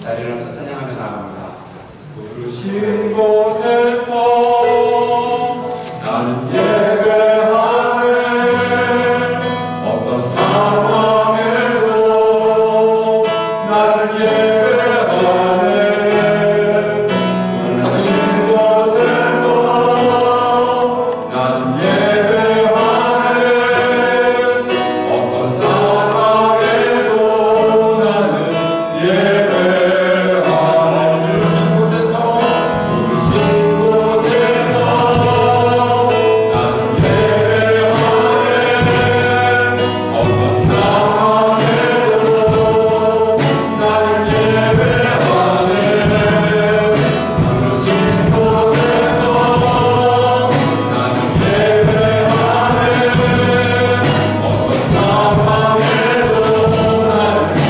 자리에서 찬양하며 나갑니다. 부르신 곳에서 나는 예배하네. 어떤 상황에서 나는 예배하네. 부르신 곳에서 나는 예배하네. 어떤 상황에도 나는 예배하네. 부르신 곳에서 나는 예배하네. 어떤 상황에도 나는 예배하네. 부르신 곳에서 나는 예배하네. 어떤 상황에도 나는 예배하네.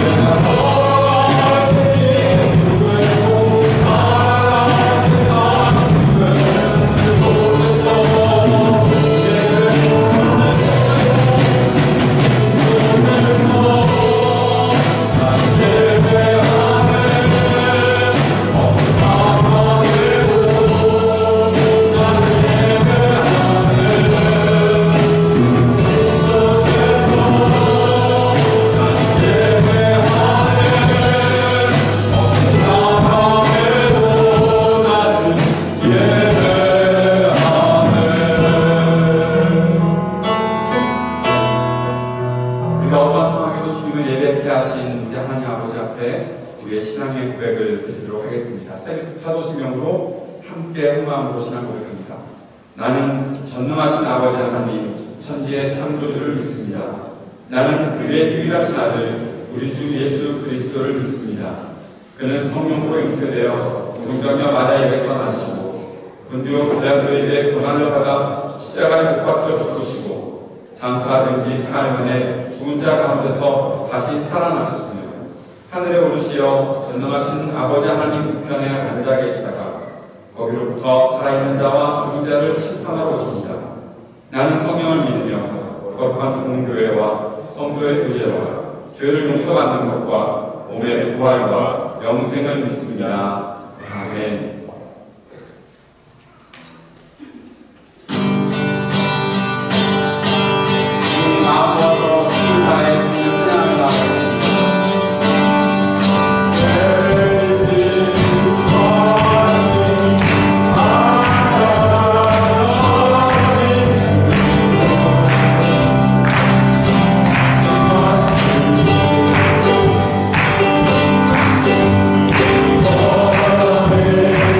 내가 걸어갈 때 우리가 어떤 상황에도 주님을 예배케 하신 우리 하나님 아버지 앞에 우리의 신앙의 고백을 드리도록 하겠습니다. 사도신명으로 함께 한 마음으로 신앙 고백합니다. 나는 전능하신 아버지 하나님 천지의 창조주를 믿습니다. 나는 그의 유일하신 아들 우리 주 예수 그리스도를 믿습니다. 그는 성령으로 잉태되어 동정녀 마리아에게서 나시고 본디오 빌라도에게 고난을 받아 십자가에 못 박혀 죽으시고 장사된 지 사흘 만에 죽은 자 가운데서 다시 살아나셨으며 하늘에 오르시어 전능하신 아버지 하나님 우편에 앉아 계시다가 거기로부터 살아있는 자와 죽은 자를 심판하고 오십니다. 나는 성령을 믿으며 거룩한 공교회와 성도의 교제와 죄를 용서받는 것과 몸의 부활과 영생을 믿습니다. 아멘. 마음으로 주님과의 주님을 찬양하며 나아가겠습니다. Amen.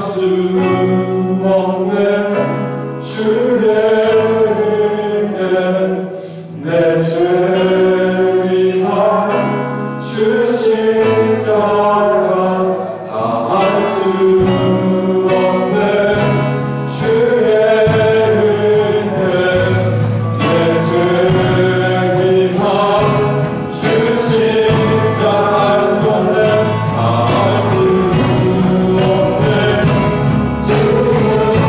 수 없는 주의 은혜 내 죄 위한 주 십자가 다할 수 없는 주의 은혜 내 죄 위한 주 십자가 할 수 없는 다할 수 없는 주의 은혜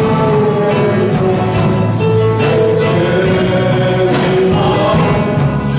내 죄 위한 주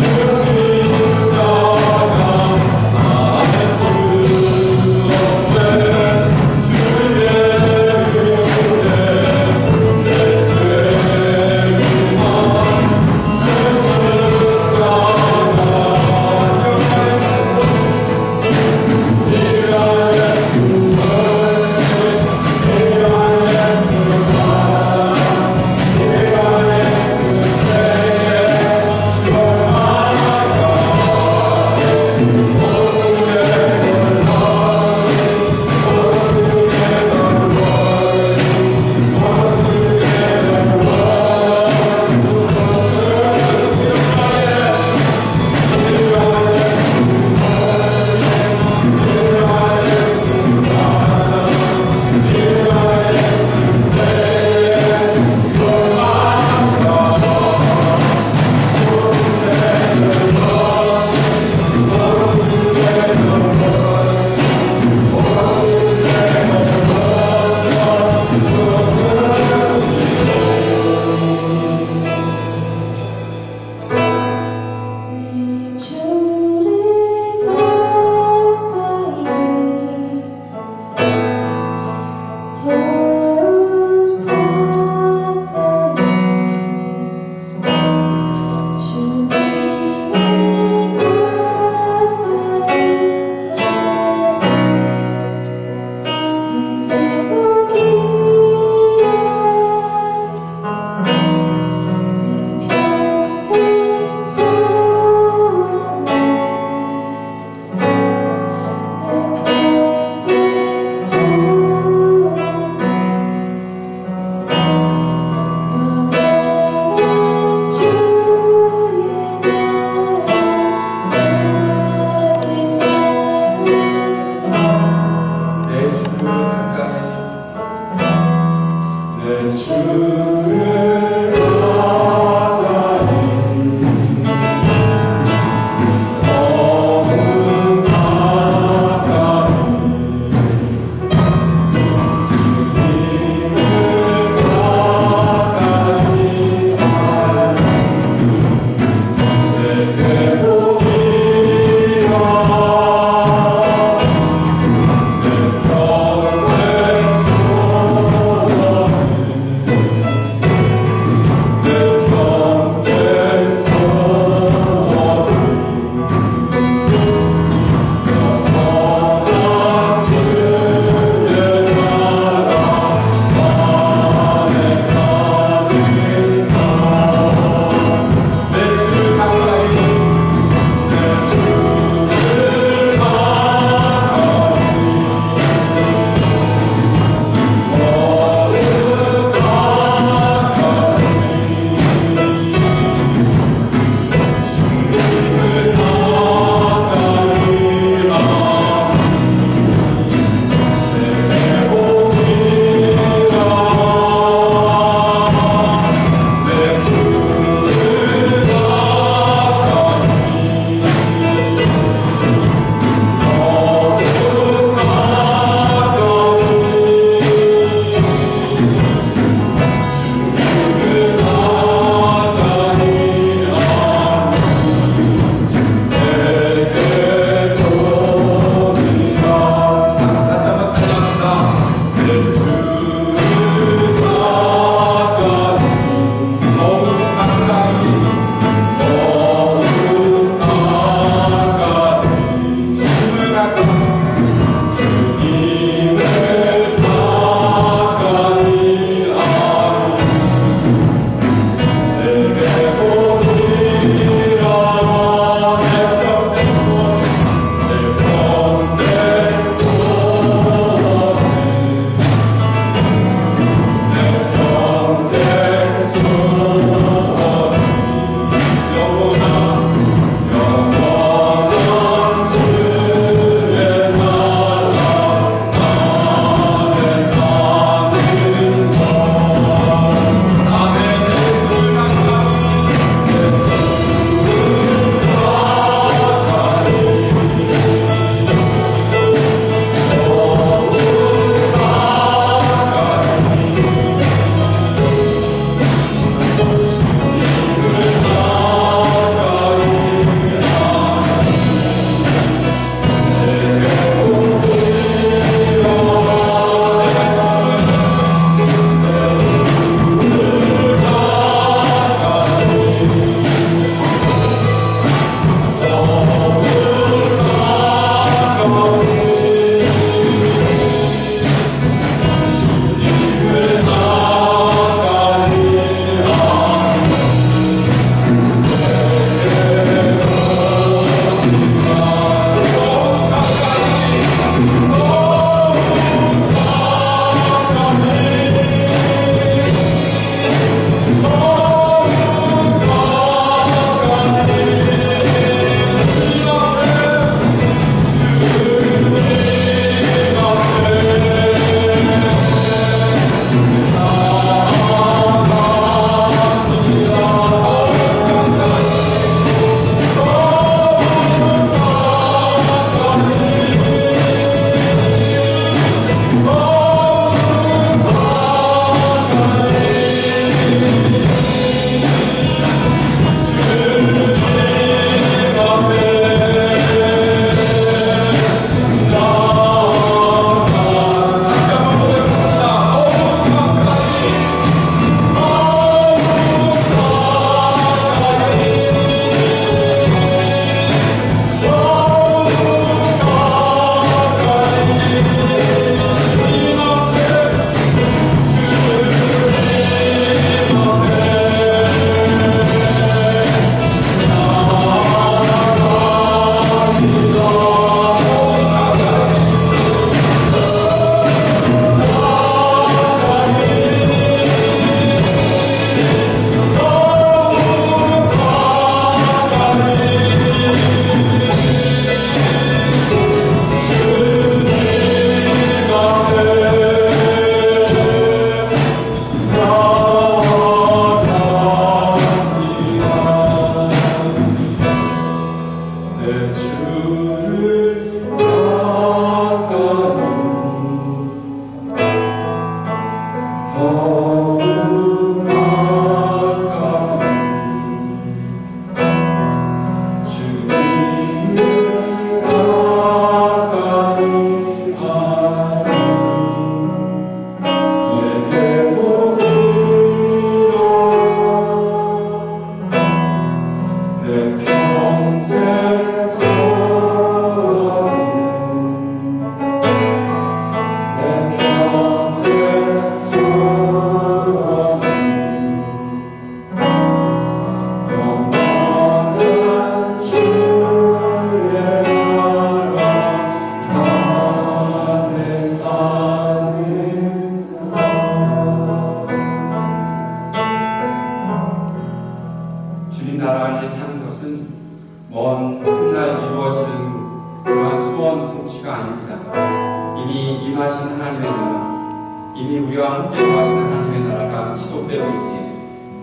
이미 임하신 하나님의 나라, 이미 우리와 함께 거하신 하나님의 나라가 지속되고 있기에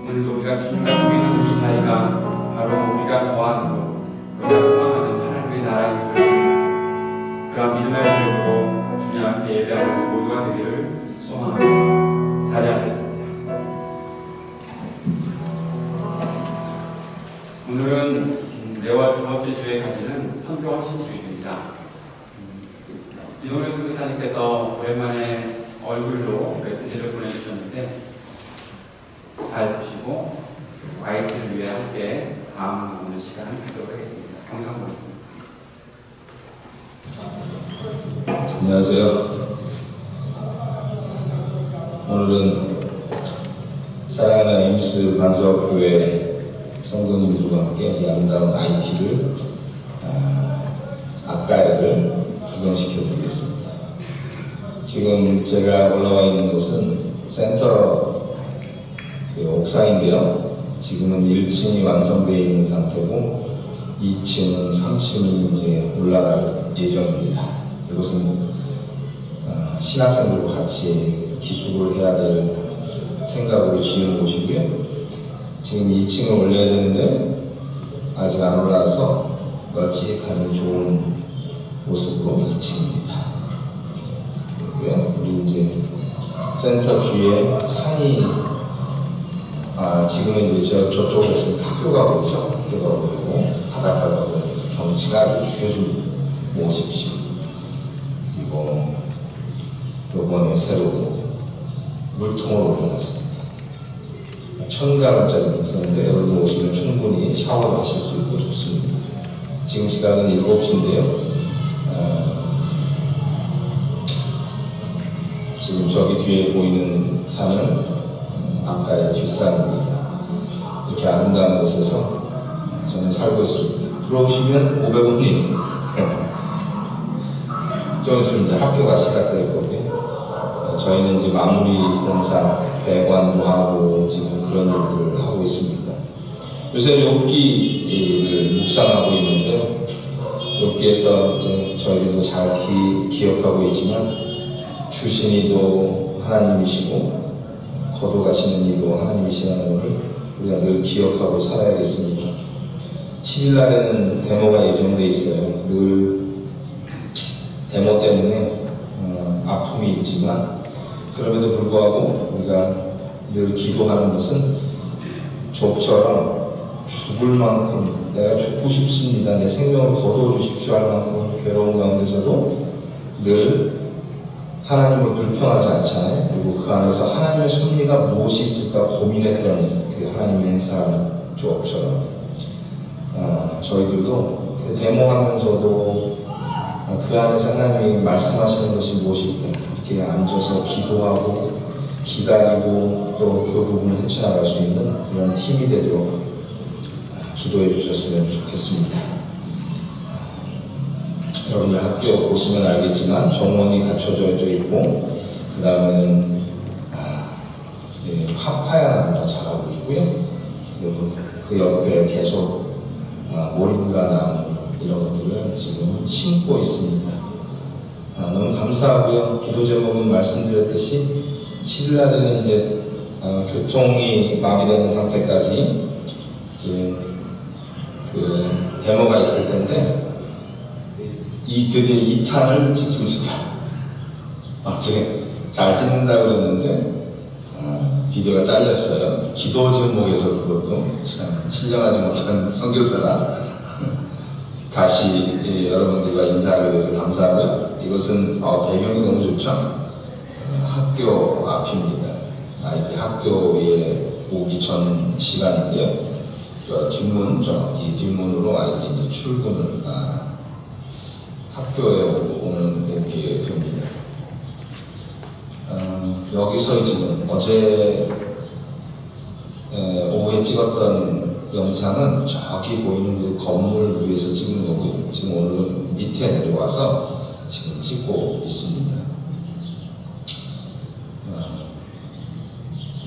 오늘도 우리가 주님과 동행하는 이 자리가 바로 우리가 거하는 곳, 우리가 소망하는 하나님의 나라인 줄 믿습니다. 그런 믿음의 고백으로 주님 앞에 예배하는 모두가 되기를 소망합니다. 자리하겠습니다. 오늘은 매월 두 번째 주에 가시는 선교 헌신주일입니다. 이동현 선교사님께서 오랜만에 얼굴로 메시지를 보내주셨는데 잘 보시고 아이들을 위해 함께 마음 모으는 시간을 갖도록 하겠습니다. 영상 보겠습니다. 안녕하세요. 오늘은 사랑하는 에임스 반석교회 성도님들과 함께 이 아름다운 IT를 아까를 구경시켜 드리겠습니다. 지금 제가 올라와 있는 곳은 센터 옥상인데요. 지금은 1층이 완성되어 있는 상태고 2층, 3층이 이제 올라갈 예정입니다. 이것은 신학생들과 같이 기숙을 해야 될 생각으로 지은 곳이고요. 지금 2층을 올려야 되는데 아직 안 올라와서 널찍하니 좋은 모습으로 2층입니다. 우리 이제 센터 주위에 산이 지금은 이제 저쪽에 있으면 학교가 보이죠. 학교가 보이고 바닷가가 보이고 경치가 아주 죽여준 모습이. 그리고 요번에 새로 물통을 올려놨습니다. 1,000g짜리 물통인데 여러분 오시면 충분히 샤워를 하실 수 있고 좋습니다. 지금 시간은 7시인데요. 지금 저기 뒤에 보이는 산은 아까의 뒷산입니다. 이렇게 아름다운 곳에서 저는 살고 있습니다. 들어오시면 500원이 좀 있으면 이제 학교가 시작될 거고요. 저희는 이제 마무리 공사, 배관도 하고 지금 그런 일들을 하고 있습니다. 요새 욥기를 묵상하고 있는데 욥기에서 이제 저희들도 잘 기억하고 있지만 주신 이도 하나님이시고 거둬가시는 이도 하나님이시라는 것을 우리가 늘 기억하고 살아야겠습니다. 7일날에는 데모가 예정되어 있어요. 늘 데모 때문에 아픔이 있지만 그럼에도 불구하고 우리가 늘 기도하는 것은 욥처럼 죽을 만큼 내가 죽고 싶습니다. 내 생명을 거두어 주십시오 할 만큼 괴로운 가운데서도 늘 하나님을 불평하지 않잖아요. 그리고 그 안에서 하나님의 섭리가 무엇이 있을까 고민했던 그 하나님의 사람 욥처럼 저희들도 그 데모하면서도 그 안에서 하나님이 말씀하시는 것이 무엇일까 이렇게 앉아서 기도하고 기다리고 또 그 부분을 헤쳐나갈 수 있는 그런 힘이 되도록 기도해 주셨으면 좋겠습니다. 여러분들 학교 보시면 알겠지만 정원이 갖춰져 있고 그 다음에는 파파야 나무가 자라고 있고요. 그리고 그 옆에 계속 모링가 나무 이런 것들을 지금 심고 있습니다. 너무 감사하고요. 기도 제목은 말씀드렸듯이 7일날에는 이제 교통이 마비되는 상태까지 이제 그 데모가 있을 텐데 드디어 2탄을 찍습니다. 지금 잘 찍는다고 그랬는데 비디오가 잘렸어요. 기도 제목에서 그것도 참 신령하지 못한 선교사라 다시 여러분들과 인사하게 돼서 감사하고요. 이것은 배경이 너무 좋죠. 학교 앞입니다. 학교에 오기 전 시간인데요. 뒷문, 이 뒷문으로 아이들이 이제 출근을 학교에 오는 이렇게 됩니다. 여기서 지금 어제 오후에 찍었던 영상은 저기 보이는 그 건물 위에서 찍은 거고요. 지금 오늘은 밑에 내려와서 지금 찍고 있습니다.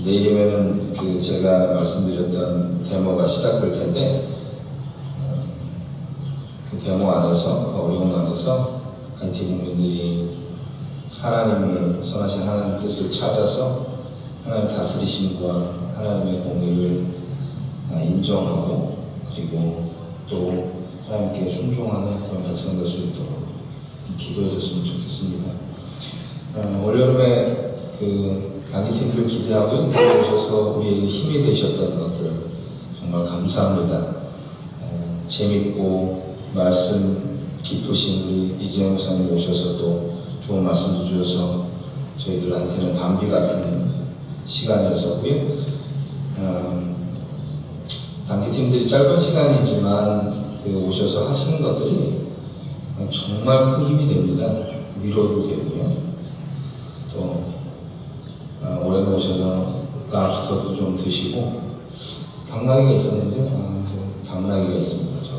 내일이면은 그 제가 말씀드렸던 데모가 시작될 텐데 그 데모 안에서 그 어려움 안에서 IT 국민들이 하나님을, 선하신 하나님 뜻을 찾아서 하나님 다스리심과 하나님의 공의를 인정하고, 그리고 또 하나님께 순종하는 그런 백성 될 수 있도록 기도해 줬으면 좋겠습니다. 올여름에 강의팀들 기대하고 오셔서 우리에게 힘이 되셨던 것들 정말 감사합니다. 재밌고 말씀 깊으신 우리 이재영 목사님 오셔서 또 좋은 말씀도 주셔서 저희들한테는 담비 같은 시간이었었고요. 단기팀들이 짧은 시간이지만 오셔서 하시는 것들이 정말 큰 힘이 됩니다. 위로도 되고요. 또 올해 오셔서 랍스터도 좀 드시고, 당나귀가 있었는데 당나귀가 있습니다. 저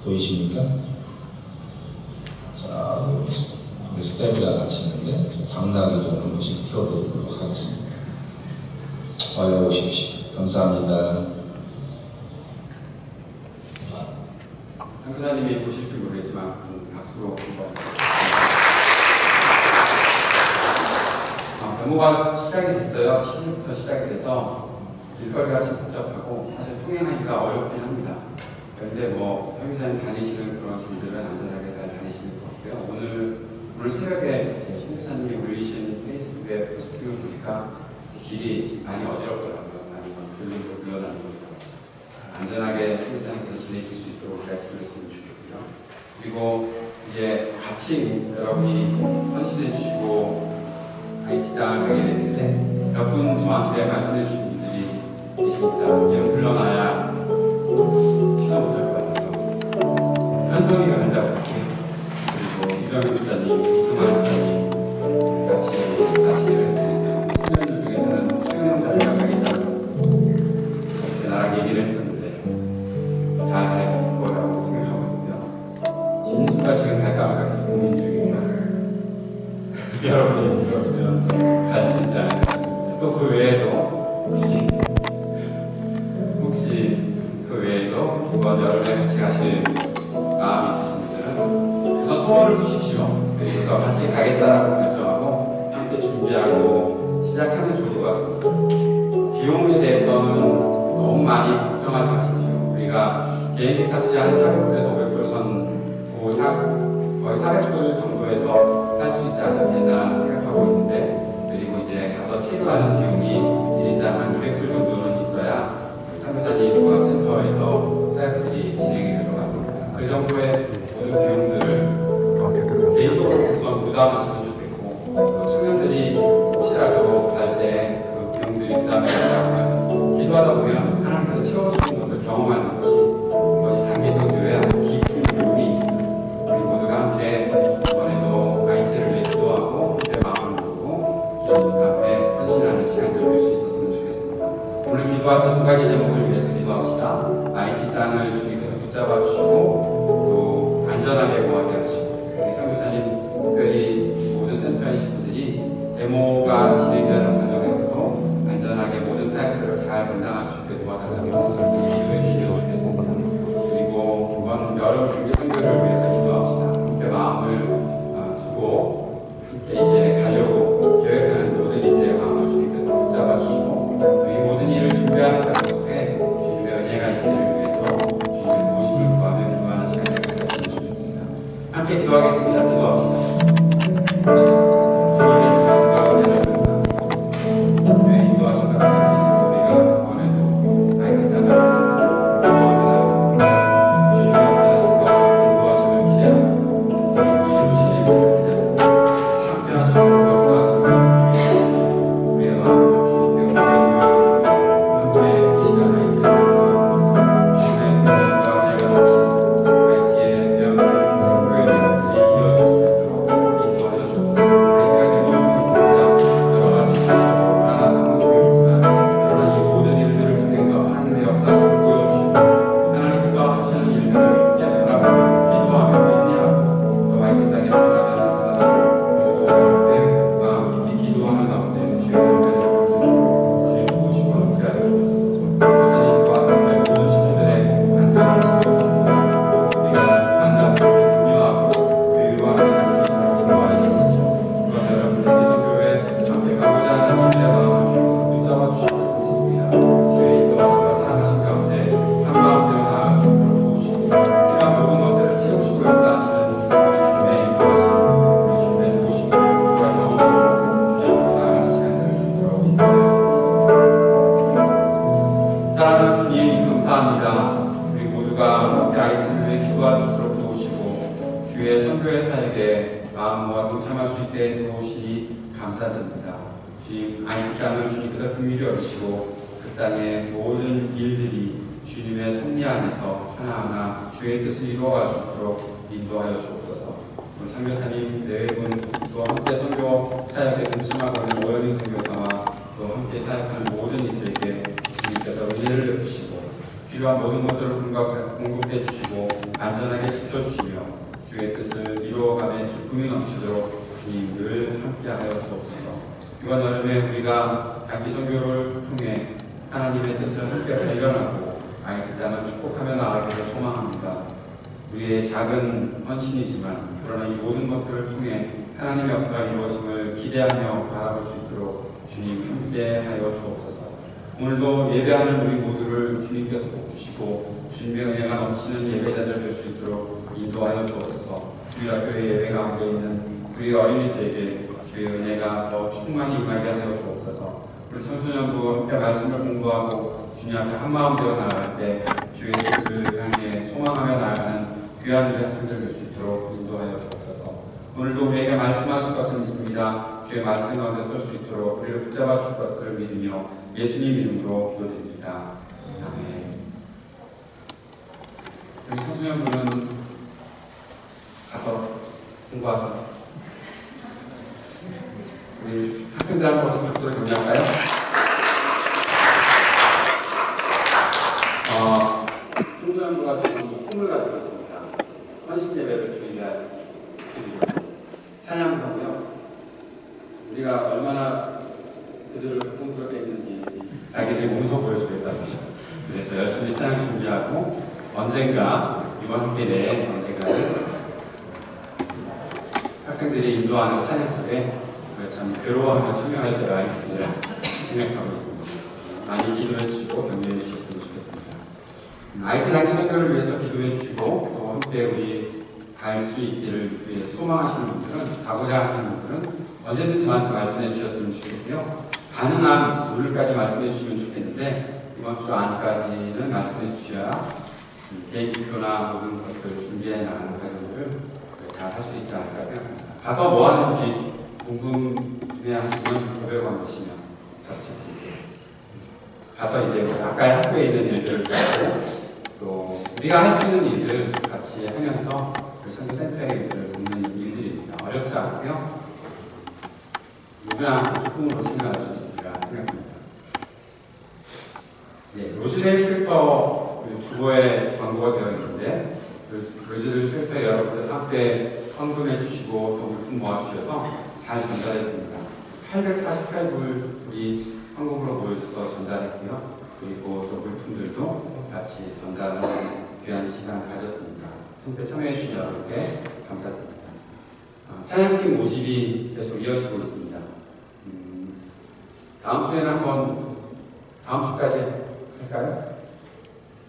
보이십니까? 자, 우리 스텝이랑 같이 있는데 당나귀 좀 한 번씩 펴드리도록 하겠습니다. 올라오십시오. 감사합니다. 상교사님이 보실지 모르겠지만 박수로 데모가 시작이 됐어요. 7일부터 시작이 돼서 일거리가 참 복잡하고 사실 통행하기가 어렵긴 합니다. 그런데 형사님 다니시는 그런 분들은 안전하게 잘 다니시는 것 같고요. 오늘 새벽에 제 신교사님이 올리신 페이스북에 포스팅을 보니까 길이 많이 어지럽더라고요. 많이 글로 불러다니는 것 같아요. 안전하게 신교사님께서 지내실 수 있도록 기도했으면 좋겠고요. 그리고 이제 같이 여러분이 헌신해 주시고 뒷땅을 하게 됐는데 몇 분 저한테 말씀해 주신 분들이 계십니다. 그냥 불러놔야 취소 못할 것 같아서 현성이가 간다고 했고요. 그리고 이정현 목사님, 이승환 목사님 같이 하시기로 했습니다. 청년들 중에서는 최근에 자리가 가기 전 나랑 얘기를 했었는데 잘 갈 거라고 생각하고 있고요. 진수가 지금 갈까 말까 계속 고민 중입니다. 여러분이 들어주면 갈 수 있지 않을까 싶습니다. 또 그 외에도 혹시 그 외에도 이번 여름에 같이 가실 마음 있으신 분들은 우선 소원을 주십시오. 그래서 같이 가겠다라고 결정하고 함께 준비하고 시작하면 좋을 것 같습니다. 비용에 대해서는 너무 많이 걱정하지 마십시오. 우리가 비행기 값이 한 400불에서 500불 선 거의 400불 정도에서 살 수 있지 않겠나 생각하고 있는데, 그리고 이제 가서 체류하는 비용이 1인당 한 200불 정도는 있어야 상교사님과 센터에서 사역들이 진행이 될 것 같습니다. 그 정도의 모든 비용들을 개인적으로 우선 부담하시면 좋겠고, 청년들이 혹시라도 갈 때 그 비용들이 부담이 된다면 기도하다 보면 하나님께서 채워주는 것을 경험하는 것이 단기성 교회의 아주 깊은 교훈이 우리 모두가 함께 이번에도 아이들을 위해 기도하고 내 마음을 보고 주님 앞에 헌신하는 시간을 누릴 수 있었으면 좋겠습니다. 오늘 기도했던 두 가지 제목을 위해서 기도합시다. IT 땅을 주님께서 붙잡아 주시고 또 안전하게 보호하게 하시고, 우리 선교사님 특별히 모든 센터이신 분들이 데모가 진행되는 과정에서도 안전하게 모든 사역들을 잘 감당할 수 있게 도와달라고 기도해 주시면 좋겠습니다. 그리고 이번 여름 경기 선교를 위해서 기도합시다. 함께 마음을 두고 함께 이제 가려고 계획하는 모든 이들의 마음을 주님께서 붙잡아 주시고, 이 모든 일을 준비하는 과정 속에 주님의 은혜가 있기를 위해서 주님의 도우심을 구하며 기도하는 시간이 되었으면 좋겠습니다. 함께 기도하겠습니다. 기도합시다. 주님의 도우심과 은혜를 감사합니다. 주의 인도하심과 감사하시고 우리가 이번에도 아이들 동참할 수 있게 도우시니 감사드립니다. 주님, 이 땅을 주님께서 긍휼히 여기시고 그 땅의 모든 일들이 주님의 섭리 안에서 하나하나 주의 뜻을 이루어갈 수 있도록 인도하여 주옵소서. 오늘 선교사님 네 분 또 함께 선교 사역에 동참하고 있는 오영희 선교사와 또 함께 사역하는 모든 이들에게 주님께서 은혜를 베푸시고 필요한 모든 것들을 공급해 주시고 안전하게 지켜주시며 주의 뜻을 이루어가며 기쁨이 넘치도록 주님 늘 함께하여 주옵소서. 이번 여름에 우리가 장기 선교를 통해 하나님의 뜻을 함께 발견하고 이 땅을 축복하며 나아가기를 소망합니다. 우리의 작은 헌신이지만 그러나 이 모든 것들을 통해 하나님의 역사가 이루어짐을 기대하며 바라볼 수 있도록 주님 함께하여 주옵소서. 오늘도 예배하는 우리 모두를 주님께서 복 주시고 주님의 은혜가 넘치는 예배자들 될 수 있도록 인도하여 주옵소서. 주일학교의 예배 가운데 있는 우리 어린이들에게 주의 은혜가 더 충만히 임하게 하여 주옵소서. 우리 청소년부 함께 말씀을 공부하고 주님 앞에 한마음 되어 나아갈 때 주의 뜻을 향해 소망하며 나아가는 귀한 우리 학생들 될 수 있도록 인도하여 주옵소서. 오늘도 우리에게 말씀하실 것을 믿습니다. 주의 말씀 가운데 설 수 있도록 우리를 붙잡아 주실 것들을 믿으며 예수님 이름으로 기도드립니다. 아멘. 우리 청소년부는 가서 공부하서 우리 학생들 한 번 박수를 격려할까요? 청소년부가 지금 꿈을 가지고 있습니다. 헌신 예배를 준비할 찬양하고요. 우리가 얼마나 그들을 고통스럽게 했는지 자기들이 몸소 보여주겠다고 그래서 열심히 찬양 준비하고 언젠가 이번 학기 내에 언젠가는 학생들이 인도하는 찬양 속에 참 괴로워하며 참여할 때가 있으리라 생각하고 있습니다. 많이 기도해 주시고 격려해 주셨으면 좋겠습니다. IT 단기 선교를 위해서 기도해 주시고 또 함께 우리 갈 수 있기를 위해 소망하시는 분들은 가고자 하시는 분들은 언제든지 저한테 말씀해 주셨으면 좋겠고요. 가능한 오늘까지 말씀해 주시면 좋겠는데 이번 주 안까지는 말씀해 주셔야 계획표나 모든 것들을 준비해 나가는 과정들을 잘 할 수 있지 않을까 생각합니다. 가서 뭐 하는지 궁금해하시면 고백을 한번시면 같이 가서 이제 가까이 학교에 있는 일들을 하고 또 우리가 할 수 있는 일들 같이 하면서 그 선교센터의 일들을 돕는 일들입니다. 어렵지 않고요. 누구나 기쁨으로 참여할 수 있으리라 생각합니다. 네, 로즈데이 쉘터 주보에 광고가 되어 있는데 로즈데이 쉘터 여러분들 함께 헌금해 주시고 또 물품 모아주셔서 잘 전달했습니다. 848불 우리 헌금으로 모여서 전달했고요. 그리고 또 물품들도 같이 전달하는 귀한 시간 가졌습니다. 함께 참여해 주신 여러분께 감사드립니다. 찬양팀 모집이 계속 이어지고 있습니다. 다음 주에는 한번 다음 주까지 할까요?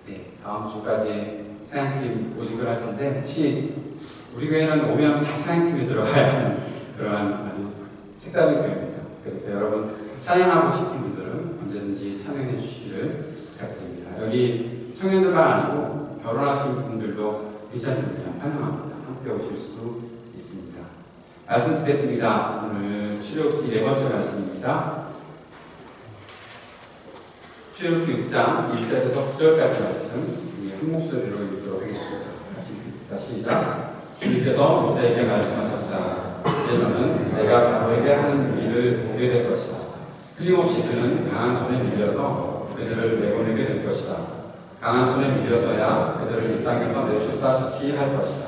네, 다음 주까지 찬양팀 모집을 할 텐데 혹시 우리 교회는 오면 다 찬양팀에 들어가야 하는 그러한 아주 색다른 교회입니다. 그래서 여러분 찬양하고 싶은 분들은 언제든지 참여해 주시기를 부탁드립니다. 여기 청년들만 아니고 결혼하신 분들도 괜찮습니다. 환영합니다. 함께 오실 수 있습니다. 말씀 듣겠습니다. 오늘 출애굽기 4번째 말씀입니다. 출애굽기 6장 1절에서 9절까지 말씀 한 목소리로 읽도록 하겠습니다. 같이 읽습니다. 시작. 주님께서 모세에게 말씀하셨다. 이제 너는 내가 바로에게 하는 일을 보게 될 것이다. 틀림없이 그는 강한 손에 밀려서 그들을 내보내게 될 것이다. 강한 손에 밀려서야 그들을 이 땅에서 내쫓다시피 할 것이다.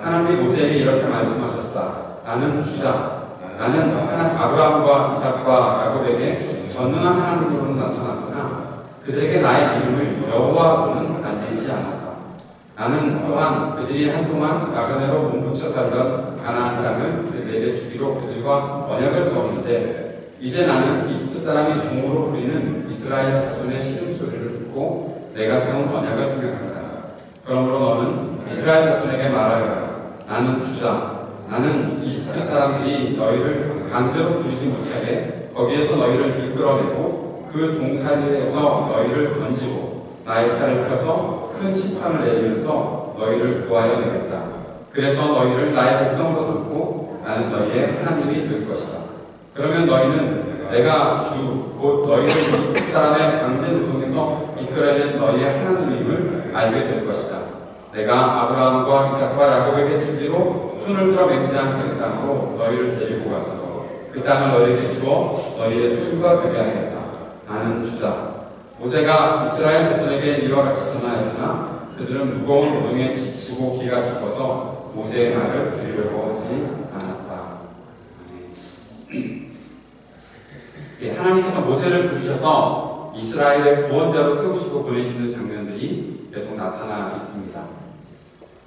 하나님이 모세에게 이렇게 말씀하셨다. 나는 주다. 나는 아브라함과 이삭과 야곱에게 전능한 하나님으로 나타났으나 그들에게 나의 이름을 여호와로는 알리지 않았다. 나는 또한 그들이 한동안 나그네로 몸붙여 살던 가나안 땅을 그들에게 주기로 그들과 언약을 세웠는데 이제 나는 이집트 사람이 종으로 부리는 이스라엘 자손의 신음소리를 듣고 내가 세운 언약을 생각한다. 그러므로 너는 이스라엘 자손에게 말하여라. 나는 주다. 나는 이집트 사람들이 너희를 강제로 부리지 못하게 거기에서 너희를 이끌어내고 그 종살이에서 너희를 건지고 나의 팔을 펴서 큰 심판을 내리면서 너희를 구하여 내겠다. 그래서 너희를 나의 백성으로 삼고 나는 너희의 하나님이 될 것이다. 그러면 너희는 내가 주 곧 너희를 이 사람의 강제를 통해서 이끌어낸 너희의 하나님임을 알게 될 것이다. 내가 아브라함과 이삭과 야곱에게 주기로 손을 들어 맹세한 그 땅으로 너희를 데리고 가서 그 땅을 너희에게 주어 너희의 소유가 되게 하겠다. 나는 주다. 모세가 이스라엘 자손에게 이와 같이 선언했으나 그들은 무거운 노동에 지치고 기가 죽어서 모세의 말을 들으려고 하지 않았다. 하나님께서 모세를 부르셔서 이스라엘의 구원자로 세우시고 보내시는 장면들이 계속 나타나 있습니다.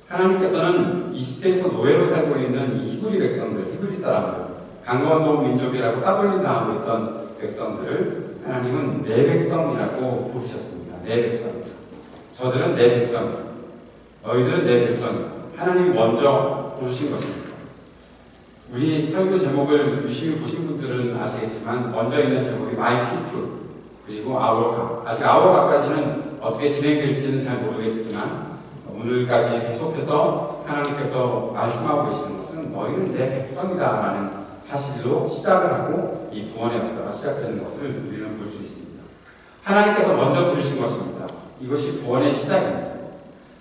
하나님께서는 이집트에서 노예로 살고 있는 이 히브리 백성들, 히브리 사람들, 강건도원 민족이라고 따돌림 당하고 있던 백성들을 하나님은 내 백성이라고 부르셨습니다. 내 백성이다. 저들은 내 백성이다. 너희들은 내 백성이다. 하나님이 먼저 부르신 것입니다. 우리 설교 제목을 유심히 보신 분들은 아시겠지만 먼저 있는 제목이 My People 그리고 Our God. 아직 Our God까지는 어떻게 진행될지는 잘 모르겠지만 오늘까지 계속해서 하나님께서 말씀하고 계시는 것은 너희는 내 백성이다 라는 사실로 시작을 하고 이 구원의 역사가 시작되는 것을 우리는 볼 수 있습니다. 하나님께서 먼저 부르신 것입니다. 이것이 구원의 시작입니다.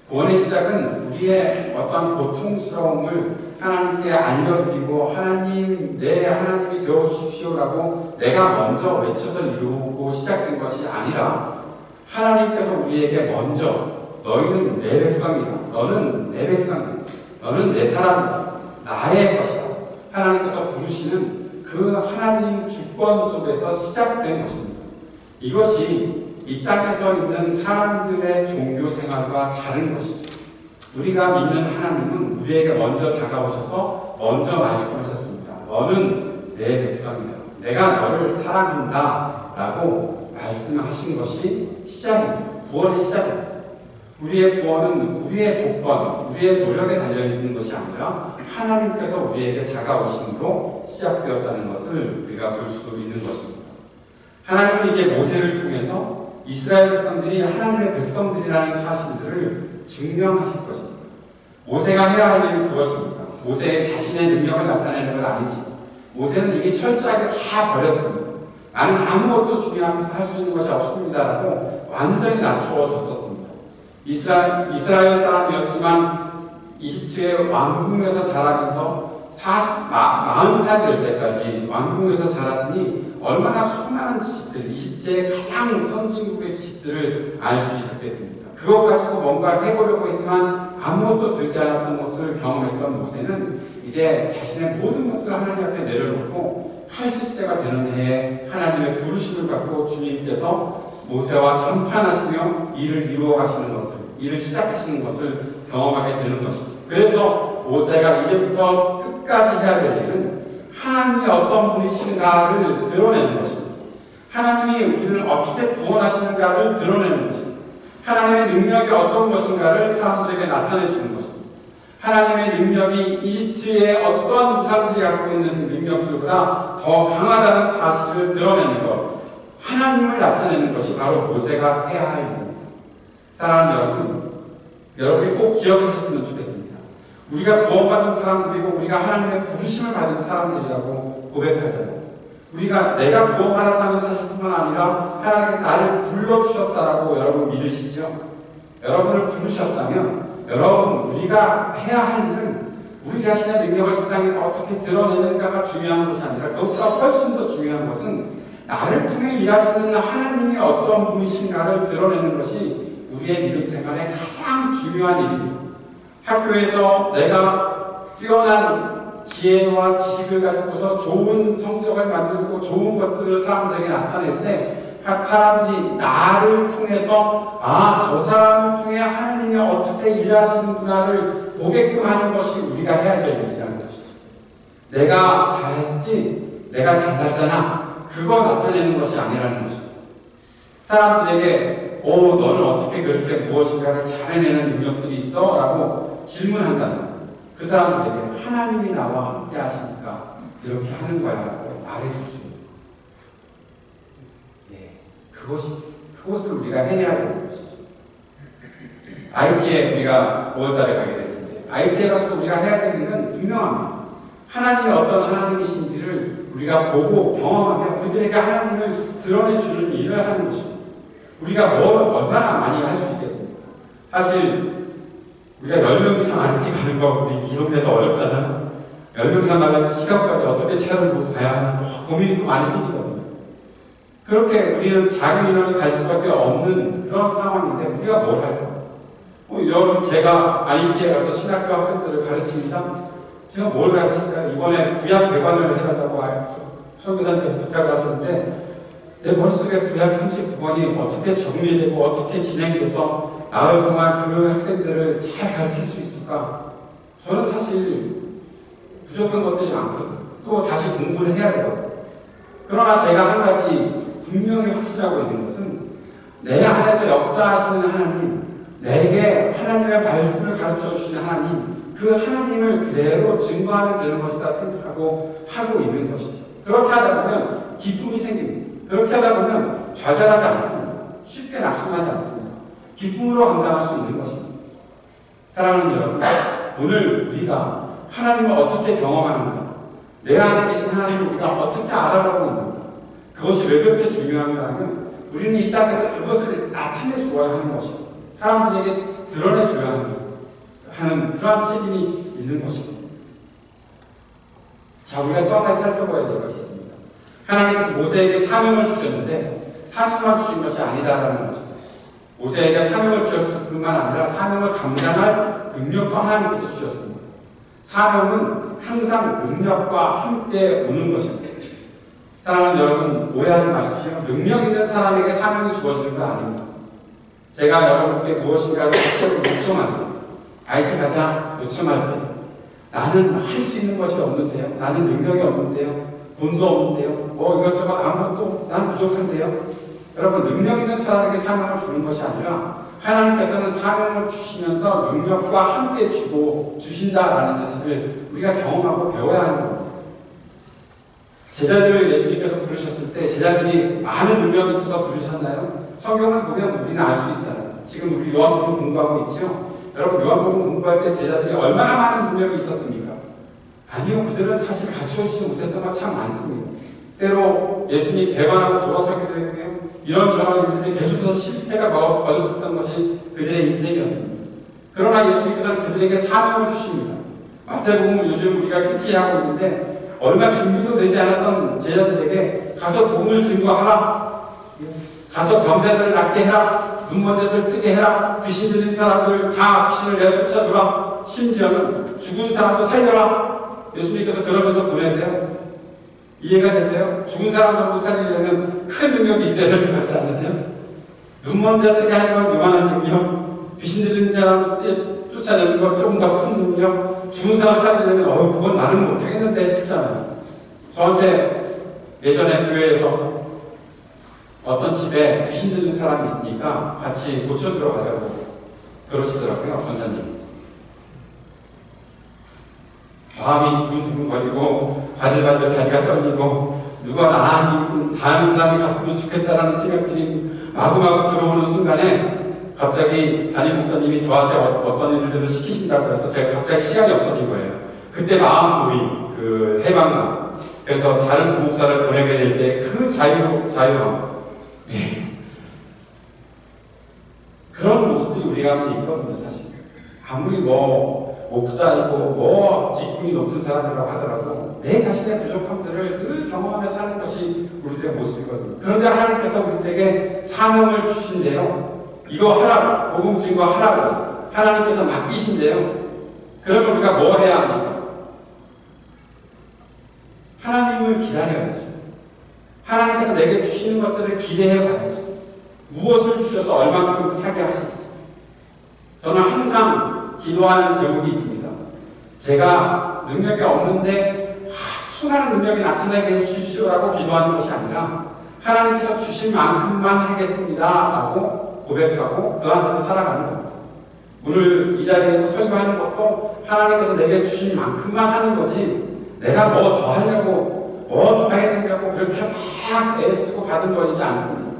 구원의 시작은 우리의 어떤 고통스러움을 하나님께 알려드리고 하나님, 내 하나님이 되어주십시오라고 내가 먼저 외쳐서 이루고 시작된 것이 아니라 하나님께서 우리에게 먼저 너희는 내 백성이다. 너는 내 백성이다. 너는 내 사람이다. 나의 것이다. 하나님께서 부르시는 그 하나님 주권 속에서 시작된 것입니다. 이것이 이 땅에서 있는 사람들의 종교 생활과 다른 것입니다. 우리가 믿는 하나님은 우리에게 먼저 다가오셔서 먼저 말씀하셨습니다. 너는 내 백성이다. 내가 너를 사랑한다. 라고 말씀하신 것이 시작입니다. 구원의 시작입니다. 우리의 구원은 우리의 조건, 우리의 노력에 달려있는 것이 아니라 하나님께서 우리에게 다가오심으로 시작되었다는 것을 우리가 볼 수 있는 것입니다. 하나님은 이제 모세를 통해서 이스라엘 백성들이 하나님의 백성들이라는 사실들을 증명하실 것입니다. 모세가 해야 할 일은 그것입니다. 모세의 자신의 능력을 나타내는 건 아니지. 모세는 이게 철저하게 다 버렸습니다. 나는 아무것도 중요하면서 할 수 있는 것이 없습니다라고 완전히 낮추어졌었습니다. 이스라엘 사람이었지만 이집트의 왕궁에서 자라면서 40살 될 때까지 왕궁에서 자랐으니 얼마나 수많은 지식들, 이집트의 가장 선진국의 지식들을 알 수 있었겠습니까? 그거 가지고 뭔가 해보려고 했지만 아무것도 되지 않았던 것을 경험했던 모세는 이제 자신의 모든 것들을 하나님 앞에 내려놓고 80세가 되는 해에 하나님의 부르심을 받고 주님께서 모세와談판하시며 일을 이루어 가시는 것을, 일을 시작하시는 것을 경험하게 되는 것입니다. 그래서 모세가 이제부터 끝까지 해야 될 일은 하나님이 어떤 분이신가를 드러내는 것입니다. 하나님이 우리를 어떻게 구원하시는가를 드러내는 것입니다. 하나님의 능력이 어떤 것인가를 사람들에게 나타내 주는 것입니다. 하나님의 능력이 이집트의 어떠한 우상들이 갖고 있는 능력들보다 더 강하다는 사실을 드러내는 것, 하나님을 나타내는 것이 바로 모세가 해야 할 일입니다. 사랑하는 여러분이 꼭 기억하셨으면 좋겠습니다. 우리가 구원받은 사람들이고 우리가 하나님의 부르심을 받은 사람들이라고 고백하잖아요. 우리가 내가 구원받았다는 사실뿐만 아니라 하나님께서 나를 불러주셨다라고 여러분 믿으시죠? 여러분을 부르셨다면 여러분 우리가 해야 할 일은 우리 자신의 능력을 이 땅에서 어떻게 드러내는가가 중요한 것이 아니라 그것보다 훨씬 더 중요한 것은 나를 통해 일하시는 하나님이 어떤 분이신가를 드러내는 것이 우리의 믿음 생활의 가장 중요한 일입니다. 학교에서 내가 뛰어난 지혜와 지식을 가지고서 좋은 성적을 만들고 좋은 것들을 사람들에게 나타낼 때 각 사람들이 나를 통해서 저 사람을 통해 하나님이 어떻게 일하시는구나를 보게끔 하는 것이 우리가 해야 될 일이라는 것이죠. 내가 잘했지, 내가 잘났잖아, 그거 나타내는 것이 아니라는 것입니다. 사람들에게 너는 어떻게 그렇게 무엇인가를 잘해내는 능력들이 있어? 라고 질문한다면 그 사람들에게 하나님이 나와 함께 하시니까 이렇게 하는 거야 라고 말해줄 수 있는 거예요. 그것을 우리가 해내야 되는 것이죠. IT에 우리가 5월달에 가게 되는데 IT에 가서도 우리가 해야 될 일은 분명합니다. 하나님이 어떤 하나님이신지를 우리가 보고 경험하며 그들에게 하나님을 드러내주는 일을 하는 것입니다. 우리가 뭘 얼마나 많이 할 수 있겠습니까? 사실 우리가 10명 이상 IT 가는 거 우리 이 동네에서 어렵잖아요. 10명 이상 가려면 시간까지 어떻게 채우고 가야 하나 고민이 또 많이 생기거든요. 그렇게 우리는 작은 인원이 갈 수밖에 없는 그런 상황인데 우리가 뭘 할까? 여러분, 제가 IT에 가서 신학교 학생들을 가르칩니다. 제가 뭘 가르칠까요? 이번에 구약 개관을 해달라고 선교사님께서 부탁을 하셨는데 내 머릿속에 구약 39권이 어떻게 정리되고 어떻게 진행돼서 나흘 동안 그 학생들을 잘 가르칠 수 있을까? 저는 사실 부족한 것들이 많거든요. 또 다시 공부를 해야 되거든요. 그러나 제가 한 가지 분명히 확신하고 있는 것은 내 안에서 역사하시는 하나님, 내게 하나님의 말씀을 가르쳐 주시는 하나님, 그 하나님을 그대로 증거하면 되는 것이다 생각하고 하고 있는 것이죠. 그렇게 하다 보면 기쁨이 생깁니다. 그렇게 하다 보면 좌절하지 않습니다. 쉽게 낙심하지 않습니다. 기쁨으로 감당할 수 있는 것입니다. 사랑하는 여러분, 오늘 우리가 하나님을 어떻게 경험하는가, 내 안에 계신 하나님을 우리가 어떻게 알아가고 있는가, 그것이 왜 그렇게 중요한가 하면 우리는 이 땅에서 그것을 나타내 주어야 하는 것입니다. 사람들에게 드러내 줘야 하는 그러한 책임이 있는 것입니다. 자, 우리가 또 한 가지 살펴봐야 될 것이 있습니다. 하나님께서 모세에게 사명을 주셨는데 사명만 주신 것이 아니다라는 거죠. 모세에게 사명을 주셨을 뿐만 아니라 사명을 감당할 능력도 하나님께서 주셨습니다. 사명은 항상 능력과 함께 오는 것입니다. 사랑하는 여러분, 오해하지 마십시오. 능력 있는 사람에게 사명이 주어지는 거 아닙니다. 제가 여러분께 무엇인가를 요청할 때, IT 가자 요청할 때, 나는 할 수 있는 것이 없는데요. 나는 능력이 없는데요. 돈도 없는데요. 이것저것 아무것도 난 부족한데요. 여러분, 능력 있는 사람에게 사명을 주는 것이 아니라 하나님께서는 사명을 주시면서 능력과 함께 주신다라는 사실을 우리가 경험하고 배워야 하는 겁니다. 제자들을 예수님께서 부르셨을 때 제자들이 많은 능력이 있어서 부르셨나요? 성경을 보면 우리는 알 수 있잖아요. 지금 우리 요한복음 공부하고 있죠? 여러분, 요한복음 공부할 때 제자들이 얼마나 많은 능력이 있었습니까? 아니요, 그들은 사실 갖춰주지 못했던 건 참 많습니다. 때로 예수님 배반하고 돌아서기도 했고요. 이런저런 일들이 계속해서 실패가 거듭했던 것이 그들의 인생이었습니다. 그러나 예수님께서는 그들에게 사명을 주십니다. 마태복음을 요즘 우리가 큐티하고 있는데 얼마 준비도 되지 않았던 제자들에게 가서 복음을 증거하라, 가서 병자들을 낫게 해라, 눈먼자들 뜨게 해라, 귀신 들린 사람들 다 귀신을 내어 쫓아주라, 심지어는 죽은 사람도 살려라. 예수님께서 그러면서 보내세요. 이해가 되세요? 죽은 사람 정도 살리려면 큰 능력이 있어야 될 것 같지 않으세요? 눈먼자 뜨게 하는 건 요만한 능력, 귀신 들린 사람 쫓아내는 건 조금 더 큰 능력, 죽은 사람 살리려면 그건 나는 못하겠는데 싶잖아요. 저한테 예전에 교회에서 어떤 집에 귀신 들린 사람이 있으니까 같이 고쳐주러 가자고 그러시더라고요, 권사님. 마음이 두근두근거리고 바들바들 다리가 떨리고 누가 다 아는 사람이 갔으면 좋겠다라는 생각들이 마구마구 들어오는 순간에 갑자기 담임 목사님이 저한테 어떤 일들을 시키신다고 해서 제가 갑자기 시간이 없어진 거예요. 그때 마음 고민, 그 해방감. 그래서 다른 부목사를 보내게 될 때 그 자유함. 네. 그런 모습들이 우리 가운데 있거든요, 사실. 아무리 목사이고 직분이 높은 사람이라고 하더라도 내 자신의 부족함들을 늘 경험하며 사는 것이 우리들의 모습이거든요. 그런데 하나님께서 우리에게 사명을 주신대요. 이거 하라고, 복음 증거하라고 하나님께서 맡기신대요. 그러면 우리가 뭐 해야 합니까? 하나님을 기다려야죠. 하나님께서 내게 주시는 것들을 기대해 봐야죠. 무엇을 주셔서 얼만큼 사게 하실지. 저는 항상 기도하는 제목이 있습니다. 제가 능력이 없는데 수많은 능력이 나타나게 해주십시오라고 기도하는 것이 아니라 하나님께서 주신 만큼만 하겠습니다 라고 고백하고 그 안에서 살아가는 겁니다. 오늘 이 자리에서 설교하는 것도 하나님께서 내게 주신 만큼만 하는 거지 내가 뭐 더 하려고 뭐 더 해야 되냐고 그렇게 막 애쓰고 받은 것이지 않습니다.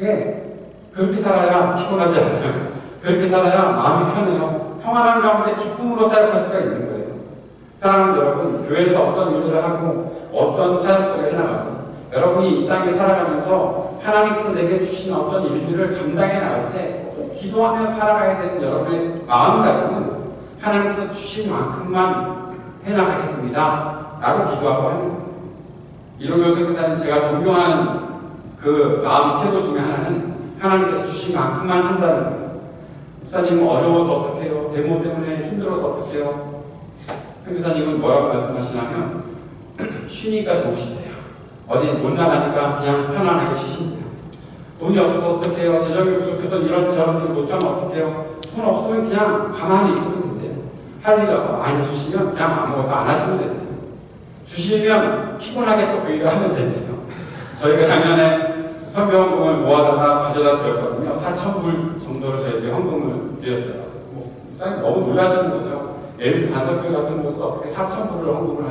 예, 그렇게 살아야 피곤하지 않아요. 그렇게 살아야 마음이 편해요. 평안한 가운데 기쁨으로 살아갈 수가 있는 거예요. 사랑하는 여러분, 교회에서 어떤 일들을 하고 어떤 사역들을 해나가고 여러분이 이 땅에 살아가면서 하나님께서 내게 주신 어떤 일들을 감당해 나갈 때 꼭 기도하며 살아가야 되는 여러분의 마음가짐은 하나님께서 주신 만큼만 해나가겠습니다 라고 기도하고 합니다. 이동열 선교사님, 제가 존경하는 그 마음 태도 중에 하나는 하나님께서 주신 만큼만 한다는 거예요. 목사님 어려워서 어떡해요? 데모 때문에 힘들어서 어떡해요? 선교사님은 뭐라고 말씀하시냐면 쉬니까 좋으시대요. 어디 못 나가니까 그냥 편안하게 쉬신대요. 돈이 없어서 어떡해요? 재정이 부족해서 이런저런 일 못하면 어떡해요? 돈 없으면 그냥 가만히 있으면 된대요. 할 일 안 주시면 그냥 아무것도 안 하시면 된대요. 주시면 피곤하게 또 그 일을 하면 된대요. 저희가 작년에 선교헌금을 모아다가 가져다 드렸거든요. 4,000불 정도를 저희들이 헌금을 드렸어요. 목사님 너무 놀라시는 거죠. 에비스 간섭교회 같은 곳에서 어떻게 4,000불을 헌금을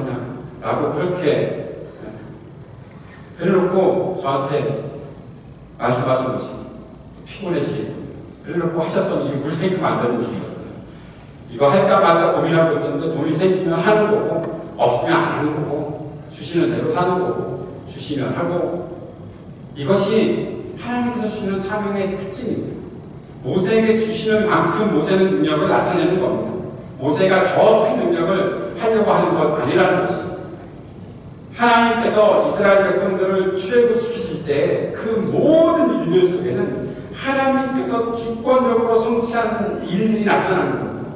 하냐라고 그렇게 그래놓고 저한테 말씀하신 것이 피곤해지겠군요. 그래놓고 하셨던 이게 물테이크 만드는 일이었어요. 이거 할까 말까 고민하고 있었는데 돈이 생기면 하는 거고 없으면 안 하는 거고 주시는 대로 사는 거고 주시면 하고 이것이 하나님께서 주시는 사명의 특징입니다. 모세에게 주시는 만큼 모세는 능력을 나타내는 겁니다. 모세가 더 큰 능력을 하려고 하는 것 아니라는 것입니다. 하나님께서 이스라엘 백성들을 출애굽시키실 때 그 모든 일들 속에는 하나님께서 주권적으로 성취하는 일들이 나타나는 겁니다.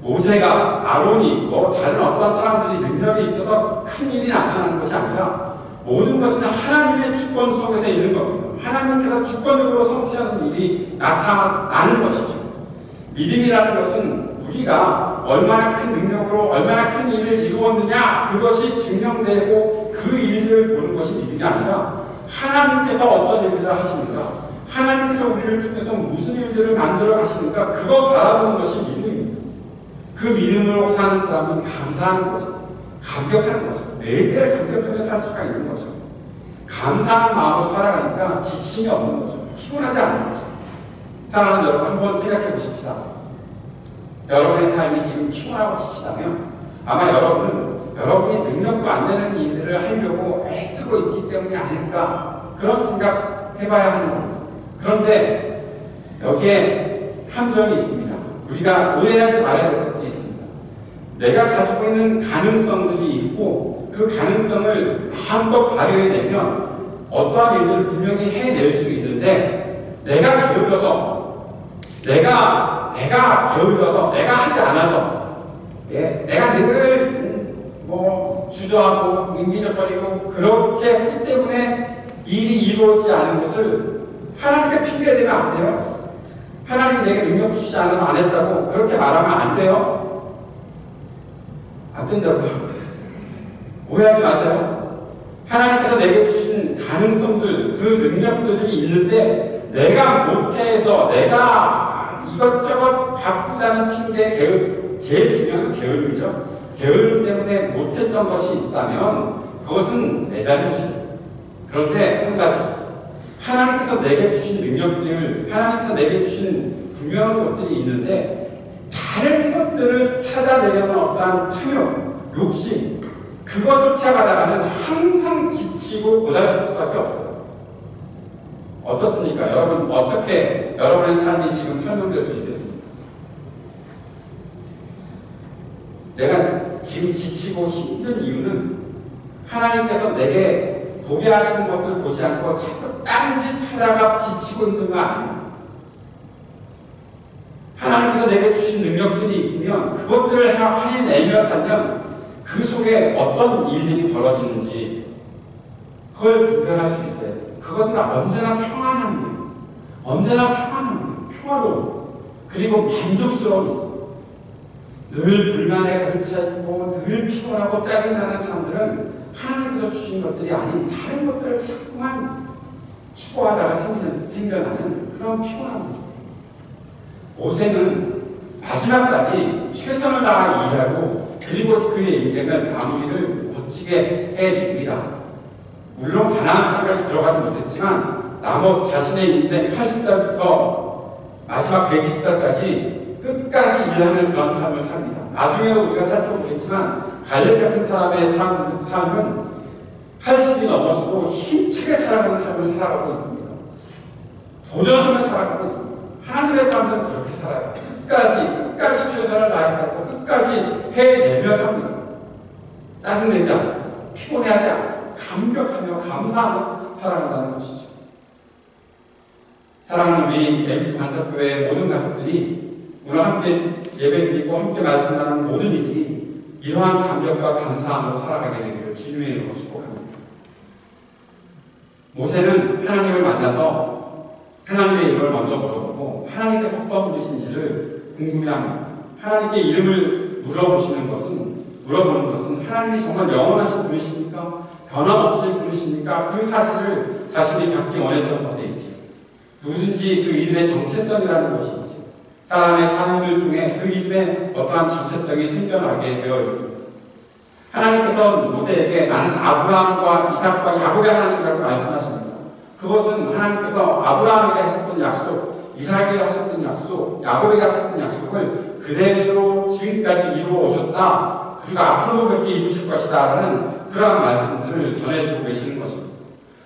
모세가 아론이 다른 어떤 사람들이 능력이 있어서 큰 일이 나타나는 것이 아니라 모든 것은 하나님의 주권 속에서 있는 겁니다. 하나님께서 주권적으로 성취하는 일이 나타나는 것이죠. 믿음이라는 것은 우리가 얼마나 큰 능력으로 얼마나 큰 일을 이루었느냐 그것이 증명되고 그 일들을 보는 것이 믿음이 아니라 하나님께서 어떤 일들을 하시는가, 하나님께서 우리를 통해서 무슨 일들을 만들어 가시는가 그거 바라보는 것이 믿음입니다. 그 믿음으로 사는 사람은 감사하는 거죠. 감격하는 거죠. 매일매일 감격하며 살 수가 있는 거죠. 감사한 마음으로 살아가니까 지침이 없는 거죠. 피곤하지 않는 거죠. 사랑하는 여러분, 한번 생각해 보십시다. 여러분의 삶이 지금 피곤하고 지치다면 아마 여러분이 능력도 안 되는 일들을 하려고 애쓰고 있기 때문이 아닐까 그런 생각 해봐야 하는 겁니다. 그런데 여기에 함정이 있습니다. 우리가 오해하지 말아야 될 것들이 있습니다. 내가 가지고 있는 가능성들이 있고 그 가능성을 마음껏 발휘해내면 어떠한 일들을 분명히 해낼 수 있는데 내가 게을러서 내가 하지 않아서 내가 늘 주저하고 민기적거리고 그렇게 했기 때문에 일이 이루어지지 않은 것을 하나님께 핑계대면 안 돼요. 하나님이 내게 능력 주시지 않아서 안 했다고 그렇게 말하면 안 돼요. 안 된다고요. 오해하지 마세요. 하나님께서 내게 주신 가능성들, 그 능력들이 있는데 내가 못해서 내가 이것저것 바꾸다는 핑계, 제일 중요한 건 게으름이죠. 게으름 때문에 못했던 것이 있다면 그것은 내 잘못입니다. 그런데 한 가지, 하나님께서 내게 주신 능력들, 하나님께서 내게 주신 분명한 것들이 있는데 다른 것들을 찾아내려는 어떠한 탐욕, 욕심, 그거 쫓아가다가는 항상 지치고 고달플 수밖에 없어요. 어떻습니까? 여러분, 어떻게 여러분의 삶이 지금 설명될 수 있겠습니까? 내가 지금 지치고 힘든 이유는 하나님께서 내게 보게 하시는 것들 보지 않고 자꾸 딴짓하다가 지치고 있는 거 아니에요. 하나님께서 내게 주신 능력들이 있으면 그것들을 해내며 살면 그 속에 어떤 일들이 벌어지는지 그걸 분별할 수 있어요. 그것은 언제나 평안함이에요. 언제나 평안함이에요. 평화로워. 그리고 만족스러움이 있어요. 늘 불만에 가득 차 있고 늘 피곤하고 짜증나는 사람들은 하나님께서 주신 것들이 아닌 다른 것들을 자꾸만 추구하다가 생겨나는 그런 피곤함입니다. 모세는 마지막까지 최선을 다해 일하고 그리고 그의 인생을 마무리를 멋지게 해냅니다. 물론 가나안 땅까지 들어가지 못했지만 자신의 인생 80살부터 마지막 120살까지 끝까지 일하는 그런 삶을 삽니다. 나중에는 우리가 살펴보겠지만 모르겠지만 갈렙 같은 사람의 삶은 80이 넘어서도 힘차게 살아가는 삶을 살아가고 있습니다. 도전하며 살아가고 있습니다. 하나님의 사람들은 그렇게 살아요. 끝까지 최선을 다해 살고 끝까지 해내며 삽니다. 짜증내지 않고 피곤해하지 않고 감격하며 감사하며 살아간다는 것이죠. 사랑하는 우리 MBC 반석교회 모든 가족들이 오늘 함께 예배드리고 함께 말씀 나누는 모든 일이 이러한 감격과 감사함으로 살아가게 되기를 주님의 이름으로 축복합니다. 모세는 하나님을 만나서 하나님의 이름을 먼저 물어보고 하나님께서 어떤 분이신지를 궁금해합니다. 하나님께 이름을 물어보는 것은 하나님이 정말 영원하신 분이십니까? 변함없으신 분이십니까? 그 사실을 자신이 갖기 원했던 것에 있죠. 누구든지 그 이름의 정체성이라는 것이 있죠. 사람의 삶을 통해 그 이름에 어떠한 정체성이 생겨나게 되어 있습니다. 하나님께서 모세에게 나는 아브라함과 이삭과 야곱의 하나님이라고 말씀하십니다. 그것은 하나님께서 아브라함에게 하셨던 약속, 이삭에게 하셨던 약속, 야곱에게 하셨던 약속을 그대로 지금까지 이루어 오셨다. 그리고 앞으로도 그렇게 이루실 것이다. 라는 그러한 말씀들을 전해주고 계시는 것입니다.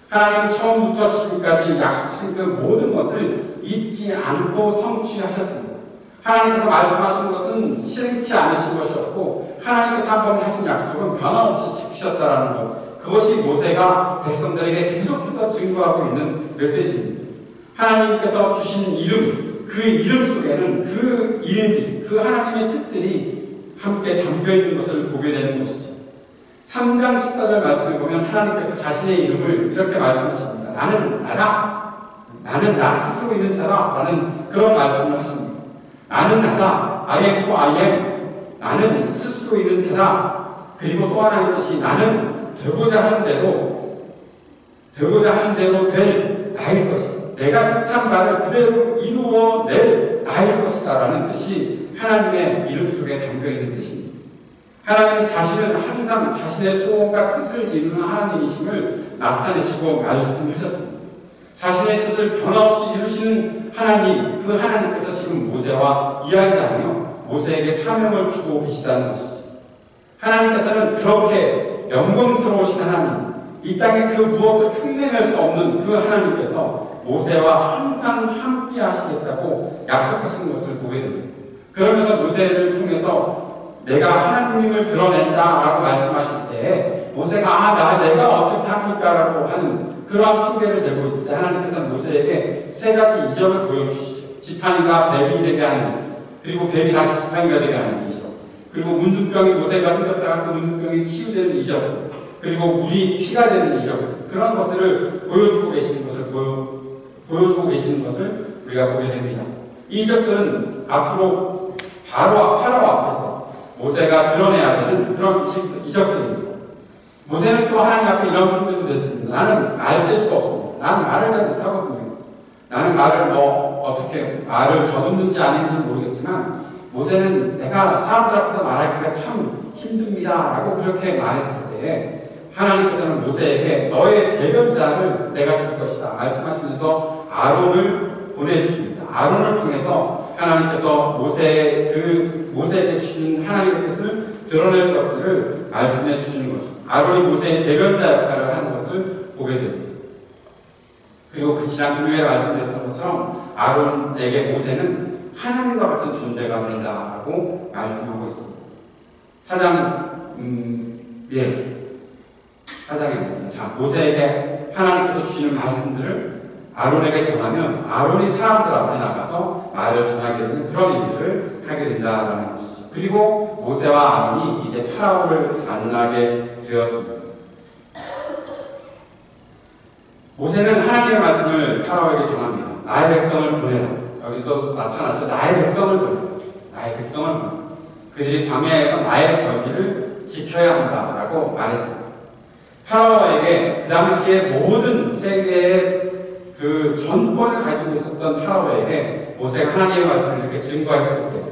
하나님은 처음부터 지금까지 약속하신 그 모든 것을 잊지 않고 성취하셨습니다. 하나님께서 말씀하신 것은 실행치 않으신 것이었고 하나님께서 한번 하신 약속은 변함없이 지키셨다는 것, 그것이 모세가 백성들에게 계속해서 증거하고 있는 메시지입니다. 하나님께서 주신 이름, 그 이름 속에는 그 이름들이, 그 하나님의 뜻들이 함께 담겨있는 것을 보게 되는 것이죠. 3장 14절 말씀을 보면 하나님께서 자신의 이름을 이렇게 말씀하십니다. 나는 나다. 나는 나 스스로 있는 자다. 라는 그런 말씀을 하십니다. 나는 나다. I am who I am. 나는 스스로 있는 자다. 그리고 또 하나의 뜻이 나는 되고자 하는 대로 될 나일 것이다. 내가 뜻한 바를 그대로 이루어낼 나일 것이다. 라는 뜻이 하나님의 이름 속에 담겨있는 뜻입니다. 하나님은 자신은 항상 자신의 소원과 뜻을 이루는 하나님이심을 나타내시고 말씀하셨습니다. 자신의 뜻을 변함없이 이루시는 하나님, 그 하나님께서 지금 모세와 이야기하며 모세에게 사명을 주고 계시다는 것이죠. 하나님께서는 그렇게 영광스러우신 하나님, 이 땅에 그 무엇도 흉내낼 수 없는 그 하나님께서 모세와 항상 함께 하시겠다고 약속하신 것을 보게 됩니다. 그러면서 모세를 통해서 내가 하나님을 드러낸다 라고 말씀하실 때 모세가 내가 어떻게 합니까? 라고 하는 그러한 핑계를 대고 있을 때 하나님께서는 모세에게 세 가지 이적을 보여주시죠. 지팡이가 뱀이 되게 하는 것, 그리고 뱀이 다시 지팡이가 되게 하는 이적, 그리고 문둥병이 모세가 생겼다가 그 문둥병이 치유되는 이적, 그리고 물이 피가 되는 이적, 그런 것들을 보여주고 계시는 것을 우리가 보게 됩니다. 이 이적들은 앞으로 바로 파라오 앞에서 모세가 드러내야 되는 그런 이적들입니다. 모세는 또 하나님 앞에 이런 핑계도 냈습니다. 나는 말 재주가 없습니다. 나는 말을 잘 못하거든요. 나는 어떻게 말을 더듬는지 아닌지 모르겠지만 모세는 내가 사람들 앞에서 말하기가 참 힘듭니다. 라고 그렇게 말했을 때에 하나님께서는 모세에게 너의 대변자를 내가 줄 것이다 말씀하시면서 아론을 보내주십니다. 아론을 통해서 하나님께서 모세에게 주신 하나님의 뜻을 드러낼 것들을 말씀해 주시는 거죠. 아론이 모세의 대변자 역할을 하는 것을 보게 됩니다. 그리고 그 지난 금요일에 말씀드렸던 것처럼 아론에게 모세는 하나님과 같은 존재가 된다라고 말씀하고 있습니다. 사장입니다. 자, 모세에게 하나님께서 주시는 말씀들을 아론에게 전하면 아론이 사람들 앞에 나가서 말을 전하게 되는 그런 일들을 하게 된다는 것이죠. 그리고 모세와 아론이 이제 파라오를 만나게 되었습니다. 모세는 하나님의 말씀을 파라오에게 전합니다. 나의 백성을 보내라. 여기서도 나타나죠. 나의 백성을 보내라. 나의 백성을 보내라. 그들이 광야에서 나의 절기를 지켜야 한다라고 말했습니다. 파라오에게 그 당시에 모든 세계의 그 전권을 가지고 있었던 파라오에게 모세가 하나님의 말씀을 이렇게 증거했을 때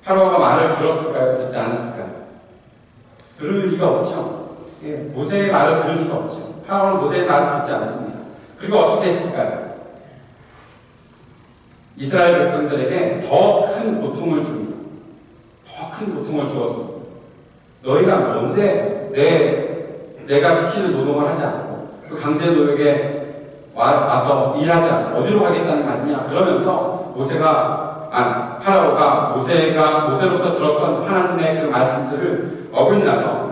파라오가 말을 들었을까요? 듣지 않았을까요? 들을 리가 없죠. 모세의 말을 들을 리가 없죠. 파라오는 모세의 말을 듣지 않습니다. 그리고 어떻게 했을까요? 이스라엘 백성들에게 더 큰 고통을 줍니다. 더 큰 고통을 주었습니다. 너희가 뭔데 내가 시키는 노동을 하지 않고 그 강제 노역에 와서 일하지 않고 어디로 가겠다는 말이냐 그러면서 파라오가 모세로부터 들었던 하나님의 그 말씀들을 어긋나서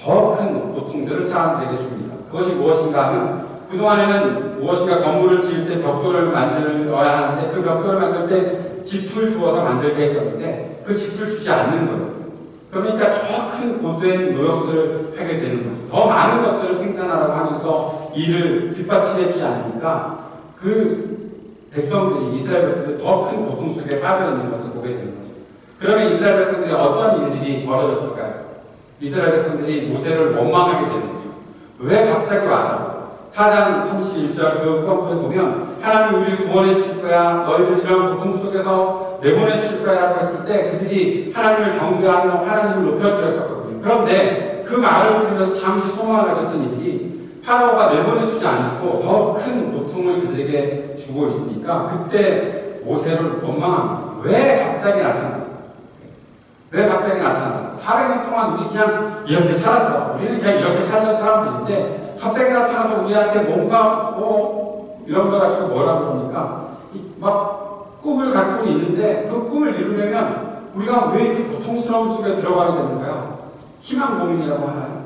더 큰 고통들을 사람들에게 줍니다. 그것이 무엇인가 하면 그동안에는 무엇인가 건물을 지을 때 벽돌을 만들어야 하는데 그 벽돌을 만들 때 짚을 주어서 만들게 했었는데 그 짚을 주지 않는 거예요. 그러니까 더 큰 고된 노역들을 하게 되는 거죠. 더 많은 것들을 생산하라고 하면서 일을 뒷받침해 주지 않으니까 그 백성들이 이스라엘 백성들이 더 큰 고통 속에 빠져 있는 것을 보게 되는 거죠. 그러면 이스라엘 백성들이 어떤 일들이 벌어졌을까요? 이스라엘 백성들이 모세를 원망하게 되는 거죠. 왜 갑자기 와서 4장 31절 그 후반부에 보면 하나님 우리를 구원해 주실 거야, 너희들 이런 고통 속에서 내보내 주실 거야 라고 했을 때 그들이 하나님을 경배하며 하나님을 높여드렸었거든요. 그런데 그 말을 들으면서 잠시 소망을 가졌던 이들이 파라오가 내보내 주지 않고 더 큰 고통을 그들에게 주고 있으니까 그때 모세를 원망합니다. 왜 갑자기 나타났어? 왜 갑자기 나타났어? 400년 동안 우리 그냥 이렇게 살았어. 우리는 그냥 이렇게 살던 사람들인데 갑자기 나타나서 우리한테 뭔가 이런 거 가지고 뭐라 그러니까 막 꿈을 갖고 있는데 그 꿈을 이루려면 우리가 왜 이렇게 고통스러운 속에 들어가게 되는 거야? 희망 고민이라고 하나요?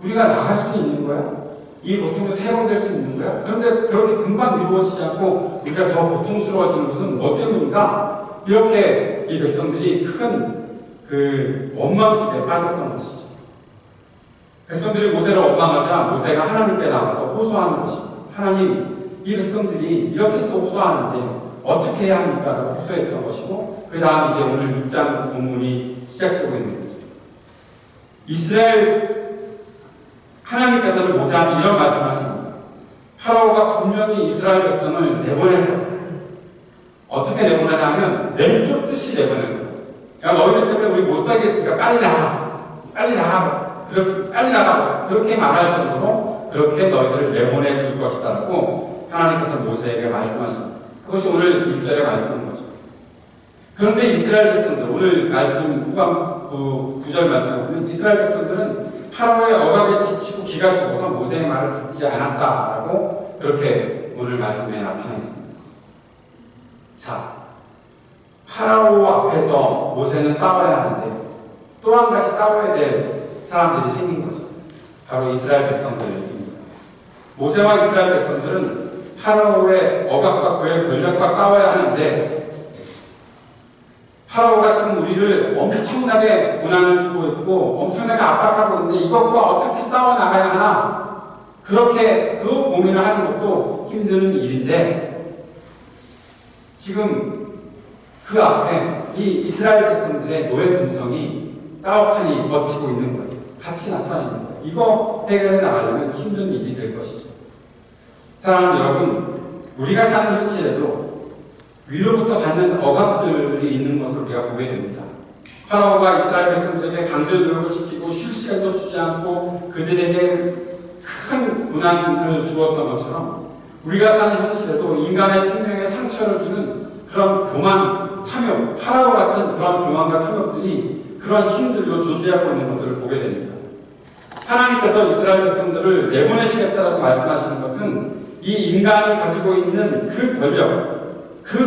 우리가 나갈 수 있는 거야? 이 고통에서 해방될 수 있는 거야? 그런데 그렇게 금방 이루어지지 않고 우리가 더 고통스러워지는 것은 뭐 때문인가? 이렇게 이 백성들이 큰 그 원망 속에 빠졌던 것이죠. 백성들이 모세를 원망하자 모세가 하나님께 나가서 호소하는 것입니다. 하나님, 이 백성들이 이렇게 또 호소하는데 어떻게 해야 합니까? 라고 호소했던 것이고 그 다음 이제 오늘 6장 본문이 시작되고 있는 거죠. 이스라엘 하나님께서는 모세한테 이런 말씀을 하십니다. 파라오가 분명히 이스라엘 백성을 내보낼 거야. 어떻게 내보내냐 하면 내쫓듯이 내보낼 거야. 그러니까 너희들 때문에 우리 못 살겠으니까 빨리 나가. 빨리 나가. 빨리 나가. 그렇게 말할 정도로 그렇게 너희들을 내보내 줄 것이다라고 하나님께서 모세에게 말씀하십니다. 그것이 오늘 1절의 말씀인 거죠. 그런데 이스라엘 백성들, 오늘 말씀 후반 9절 말씀을 보면 이스라엘 백성들은 파라오의 억압에 지치고 기가 죽어서 모세의 말을 듣지 않았다라고 그렇게 오늘 말씀에 나타나 있습니다. 자, 파라오 앞에서 모세는 싸워야 하는데 또 한 가지 싸워야 될 사람들이 생긴 거죠. 바로 이스라엘 백성들입니다. 모세와 이스라엘 백성들은 파라오의 억압과 그의 권력과 싸워야 하는데 파라오가 지금 우리를 엄청나게 고난을 주고 있고 엄청나게 압박하고 있는데 이것과 어떻게 싸워나가야 하나 그렇게 그 고민을 하는 것도 힘든 일인데 지금 그 앞에 이 이스라엘 백성들의 노예 근성이 따뜻하니 버티고 있는 거예요. 같이 나타나 있는 거예요. 이거 해결해 나가려면 힘든 일이 될 것이죠. 사랑하는 여러분, 우리가 사는 현실에도 위로부터 받는 억압들이 있는 것을 우리가 보게 됩니다. 파라오가 이스라엘 백성들에게 강제 노역을 시키고 쉴 시간도 주지 않고 그들에게 큰 고난을 주었던 것처럼 우리가 사는 현실에도 인간의 생명에 상처를 주는 그런 교만, 탐욕, 파라오 같은 그런 교만과 탐욕들이 그런 힘들로 존재하고 있는 것들을 보게 됩니다. 하나님께서 이스라엘 백성들을 내보내시겠다고 말씀하시는 것은 이 인간이 가지고 있는 그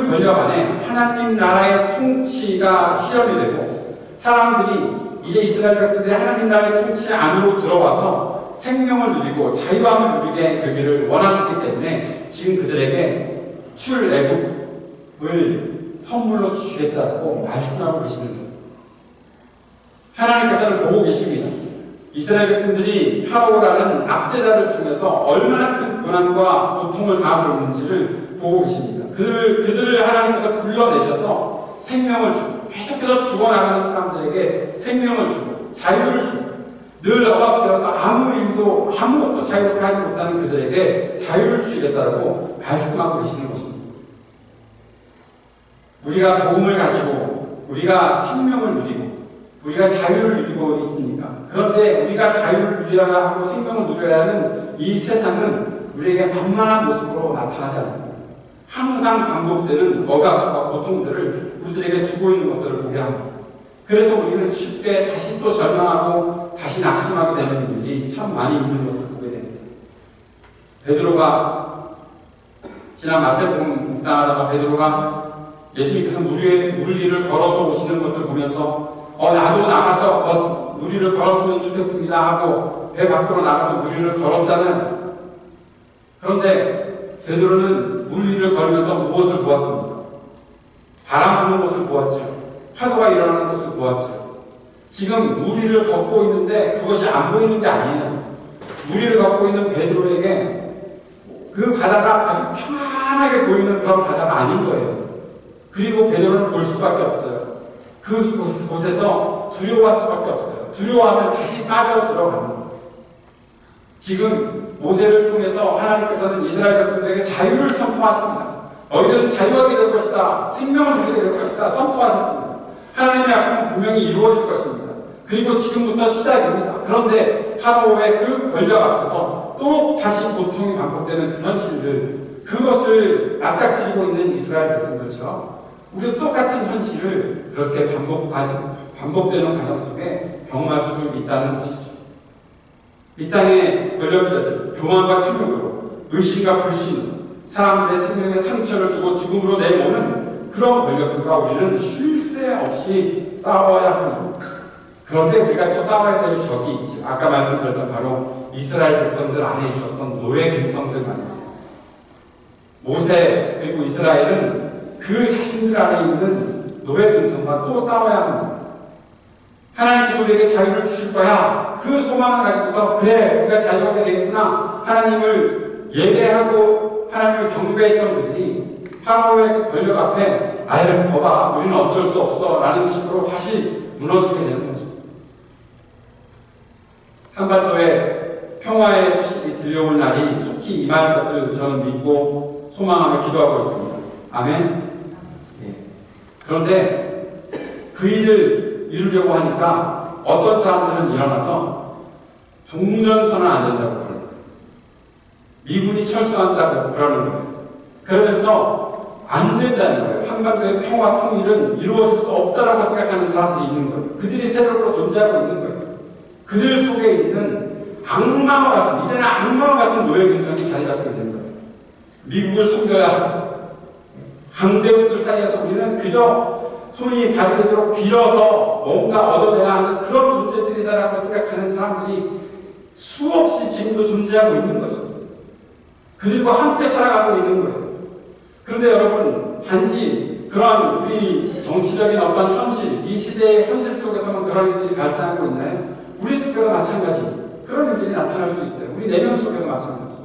권력 안에 하나님 나라의 통치가 실현이 되고 사람들이 이제 이스라엘 백성들이 하나님 나라의 통치 안으로 들어와서 생명을 누리고 자유함을 누리게 되기를 원하시기 때문에 지금 그들에게 출애굽을 선물로 주시겠다고 말씀하고 계시는 거예요. 하나님께서는 보고 계십니다. 이스라엘 백성들이 파라오라는 압제자를 통해서 얼마나 큰 고난과 고통을 당하고 있는지를 보고 계십니다. 그들을 하나님께서 불러내셔서 생명을 주고 계속해서 죽어나가는 사람들에게 생명을 주고 자유를 주고 늘 억압되어서 아무것도 자유롭게 하지 못하는 그들에게 자유를 주시겠다고 말씀하고 계시는 것입니다. 우리가 복음을 가지고 우리가 생명을 누리고 우리가 자유를 누리고 있습니다. 그런데 우리가 자유를 누려야 하고 생명을 누려야 하는 이 세상은 우리에게 만만한 모습으로 나타나지 않습니다. 항상 반복되는 억압과 고통들을 우리들에게 주고 있는 것들을 보게 합니다. 그래서 우리는 쉽게 다시 또 절망하고 다시 낙심하게 되는 일이 참 많이 있는 것을 보게 됩니다. 베드로가 지난 마태복음 묵상하다가 베드로가 예수님께서 물 위를 걸어서 오시는 것을 보면서 나도 나가서 물 위를 걸었으면 좋겠습니다 하고 배 밖으로 나가서 물 위를 걸었잖아요. 그런데 베드로는 물 위를 걸으면서 무엇을 보았습니까? 바람 부는 것을 보았죠. 파도가 일어나는 것을 보았죠. 지금 물 위를 걷고 있는데 그것이 안 보이는 게 아니에요. 물 위를 걷고 있는 베드로에게 그 바다가 아주 편안하게 보이는 그런 바다가 아닌 거예요. 그리고 베드로는 볼 수밖에 없어요. 그곳에서 두려워할 수밖에 없어요. 두려워하면 다시 빠져 들어가는 거예요. 지금 모세를 통해서 하나님께서는 이스라엘 백성들에게 자유를 선포하십니다. 너희들은 자유하게 될 것이다. 생명을 누리게 될 것이다. 선포하셨습니다. 하나님의 약속은 분명히 이루어질 것입니다. 그리고 지금부터 시작입니다. 그런데 파라오의 그 권력 앞에서 또 다시 고통이 반복되는 그런 일들, 그것을 낯가리고 있는 이스라엘 백성들처럼 우리도 똑같은 현실을 그렇게 반복되는 과정 속에 경험할 수 있다는 것이죠. 이 땅의 권력자들, 교만과 탐욕으로 의심과 불신, 사람들의 생명에 상처를 주고 죽음으로 내모는 그런 권력들과 우리는 쉴 새 없이 싸워야 합니다. 그런데 우리가 또 싸워야 될 적이 있죠. 아까 말씀드렸던 바로 이스라엘 백성들 안에 있었던 노예 근성들 말입니다. 모세 그리고 이스라엘은 그 자신들 안에 있는 노예 근성과 또 싸워야 합니다. 하나님께서 우리에게 자유를 주실 거야. 그 소망을 가지고서 그래 우리가 자유하게 되겠구나. 하나님을 예배하고 하나님을 경배했던 그들이 파라오의 그 권력 앞에 아유 봐봐 우리는 어쩔 수 없어 라는 식으로 다시 무너지게 되는 거죠. 한반도에 평화의 소식이 들려올 날이 속히 임할 것을 저는 믿고 소망하며 기도하고 있습니다. 아멘. 예. 그런데 그 일을 이루려고 하니까 어떤 사람들은 일어나서 종전선언 안 된다고 그러는 거예요. 미군이 철수한다고 그러는 거예요. 그러면서 안 된다는 거예요. 한반도의 평화 통일은 이루어질 수 없다라고 생각하는 사람들이 있는 거예요. 그들이 세력으로 존재하고 있는 거예요. 그들 속에 있는 악마와 같은, 이제는 악마와 같은 노예 근성이 자리 잡고 있는 거예요. 미국을 섬겨야 하고, 강대국들 사이에서 우리는 그저 손이 발이되도록 빌어서 뭔가 얻어내야 하는 그런 존재들이다라고 생각하는 사람들이 수없이 지금도 존재하고 있는 거죠. 그들과 함께 살아가고 있는 거예요. 그런데 여러분, 단지 그러한 우리 정치적인 어떤 현실, 이 시대의 현실 속에서만 그런 일들이 발생하고 있나요? 우리 속에도 마찬가지 그런 일들이 나타날 수 있어요. 우리 내면 속에도 마찬가지.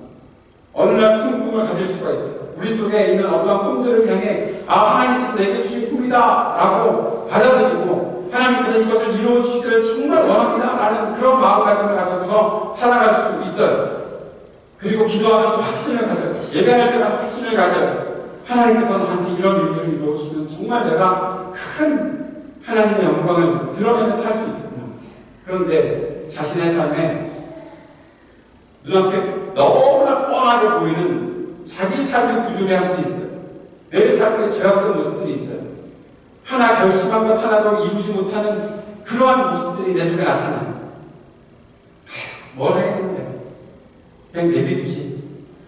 어느 날 큰 꿈을 가질 수가 있어요. 우리 속에 있는 어떠한 꿈들을 향해 하나님께서 내게 주신 꿈이다 라고 받아들이고 하나님께서 이것을 이루어주시기를 정말 원합니다 라는 그런 마음가짐을 가지고서 살아갈 수 있어요. 그리고 기도하면서 확신을 가져요. 예배할 때만 확신을 가져요. 하나님께서 나한테 이런 일들을 이루어주시면 정말 내가 큰 하나님의 영광을 드러내면서 살 수 있겠구나. 그런데 자신의 삶에 눈앞에 너무나 뻔하게 보이는 자기 삶의 부조리함들이 있어요. 내 삶의 죄악된 모습들이 있어요. 하나 결심한 것 하나도 이루지 못하는 그러한 모습들이 내 속에 나타나요. 뭘 하겠는데? 그냥 내비두지.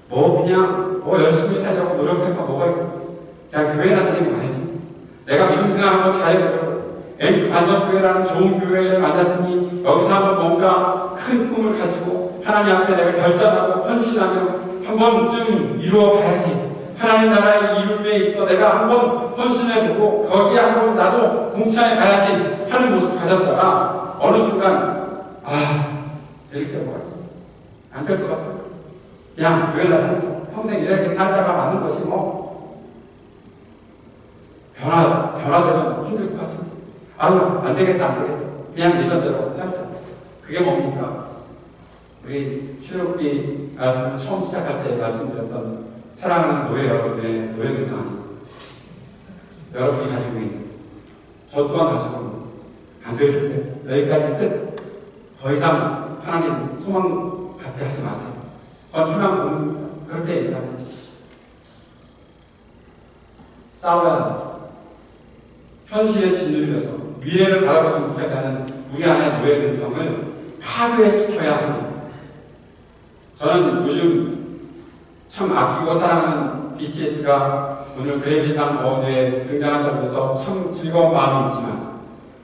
그냥 열심히 살려고 노력할 거 뭐가 있어? 그냥 교회 나다니면 말이지. 내가 믿음 생활 한번 잘해보려고 엠스 반석교회라는 좋은 교회를 만났으니 여기서 한번 뭔가 큰 꿈을 가지고 하나님 앞에 내가 결단하고 헌신하며 한 번쯤 이루어봐야지. 하나님 나라의 이룸에 있어 내가 한번 헌신해보고 거기에 한번 나도 공차해봐야지 하는 모습 가졌다가 어느 순간 될 게 뭐가 있어. 안 될 것 같아. 그냥 교회 나가서 평생 이렇게 살다가 마는 것이 변화되면 힘들 것 같은데. 안 되겠다. 그냥 미션대로 살자. 그게 뭡니까? 우리 출애굽기 말씀 처음 시작할 때 말씀드렸던 사랑하는 노예 여러분의 노예 근성 아닙니까? 여러분이 가지고 있는, 저 또한 가지고 있는, 안 되실 때 여기까지 끝. 더 이상 하나님 소망 갖게 하지 마세요. 그건 희망 보는 그렇게 얘기하면서 싸워야 합니다. 현실에 짓눌려서 미래를 바라보지 못하게 하는 우리 안의 노예 근성을 파괴시켜야 합니다. 저는 요즘 참 아끼고 사랑하는 BTS가 오늘 그래미상 어워드에 등장한다고 해서 참 즐거운 마음이 있지만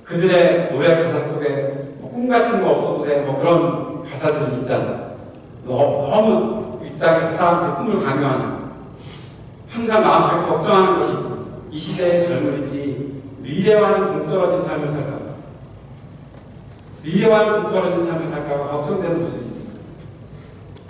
그들의 노래 가사 속에 꿈 같은 거 없어도 돼 그런 가사들이 있잖아요. 너무 이 땅에서 사람들의 꿈을 강요하는 항상 마음속에 걱정하는 것이 있습니다. 이 시대의 젊은이들이 미래와는 동떨어진 삶을 살까 미래와는 동떨어진 삶을 살까 걱정되는 모습이 있습니다.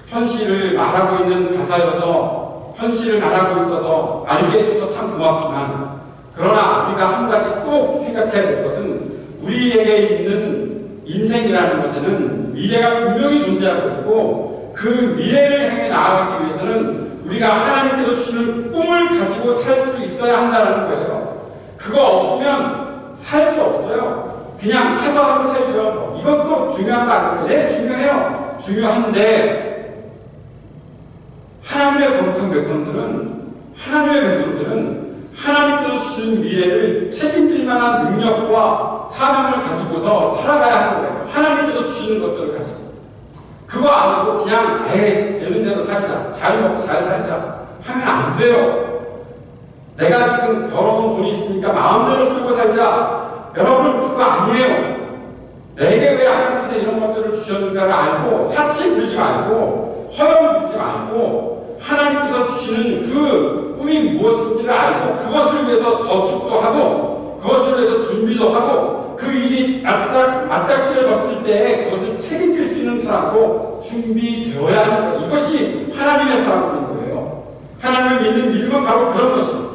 현실을 말하고 있는 가사여서 현실을 말하고 있어서 알게 해줘서 참 고맙지만 그러나 우리가 한 가지 꼭 생각해야 될 것은 우리에게 있는 인생이라는 것에는 미래가 분명히 존재하고 있고 그 미래를 향해 나아가기 위해서는 우리가 하나님께서 주시는 꿈을 가지고 살 수 있어야 한다는 거예요. 그거 없으면 살 수 없어요. 그냥 하루하루 살죠. 이것도 중요한 거 아니에요. 네, 중요해요. 중요한데 하나님의 거룩한 백성들은 하나님께서 주시는 미래를 책임질 만한 능력과 사명을 가지고서 살아가야 하는 거예요. 하나님께서 주시는 것들을 가지고. 그거 안 하고 그냥 되는 대로 살자. 잘 먹고 잘 살자. 하면 안 돼요. 내가 지금 벌어온 돈이 있으니까 마음대로 쓰고 살자. 여러분 그거 아니에요. 내게 왜 하나님께서 이런 것들을 주셨는가를 알고 사치 부리지 말고 허영 부리지 말고 하나님께서 주시는 그 꿈이 무엇인지를 알고 그것을 위해서 저축도 하고 그것을 위해서 준비도 하고 그 일이 맞닥뜨려졌을 때 그것을 책임질 수 있는 사람으로 준비되어야 하는 것. 이것이 하나님의 사람인 거예요. 하나님을 믿는 믿음은 바로 그런 것입니다.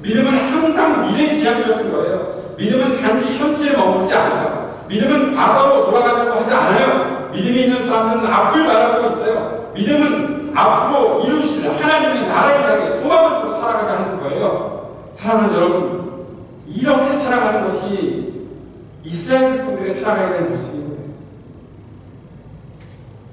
믿음은 항상 미래지향적인 거예요. 믿음은 단지 현실에 머물지 않아요. 믿음은 과거로 돌아가려고 하지 않아요. 믿음이 있는 사람들은 앞을 바라보고 있어요. 믿음은 앞으로 이루실 하나님의 나라를 향해 소망을 두고 살아가게 하는 거예요. 사랑하는 여러분, 이렇게 살아가는 것이 이스라엘 백성들이 살아가야 되는 모습인 거예요.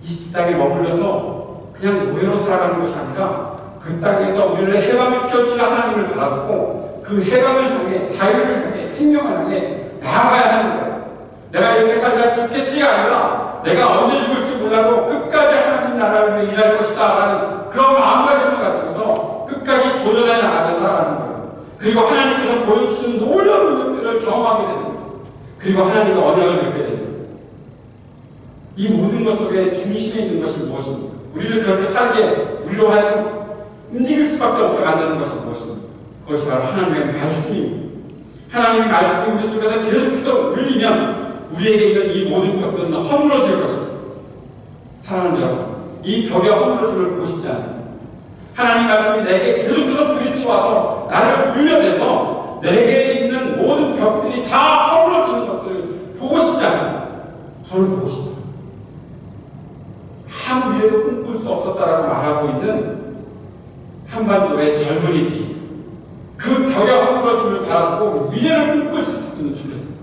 이 땅에 머물러서 그냥 노예로 살아가는 것이 아니라 그 땅에서 우리를 해방시켜주실 하나님을 바라보고 그 해방을 향해 자유를 향해 생명을 향해 나아가야 하는 거예요. 내가 이렇게 살다 죽겠지가 아니라 내가 언제 죽을지 몰라도 끝까지 하나님 나라를 위해 일할 것이다 라는 그런 마음가짐을 가지고서 끝까지 도전해 나가며 살아가는 거예요. 그리고 하나님께서 보여주시는 놀라운 능력들을 경험하게 되는 거예요. 그리고 하나님의 언약을 맺게 되는 거예요. 이 모든 것 속에 중심에 있는 것이 무엇입니까? 우리를 그렇게 살게 우리로 하여금 움직일 수밖에 없게 만드는 것이 무엇입니까? 그것이 바로 하나님의 말씀입니다. 하나님의 말씀이 우리 속에서 계속해서 울리면 우리에게 있는 이 모든 것들은 허물어질 것입니다. 사랑하는 여러분, 이 벽의 허물어짐을 보고 싶지 않습니다. 하나님 말씀이 내게 계속해서 부딪혀와서 나를 울려내서 내게 있는 모든 벽들이 다 허물어지는 것들을 보고 싶지 않습니다. 저를 보고 싶어요. 아무 미래도 꿈꿀 수 없었다라고 말하고 있는 한반도의 젊은이들이 그 벽의 허물어짐을 바라보고 미래를 꿈꿀 수 있었으면 좋겠습니다.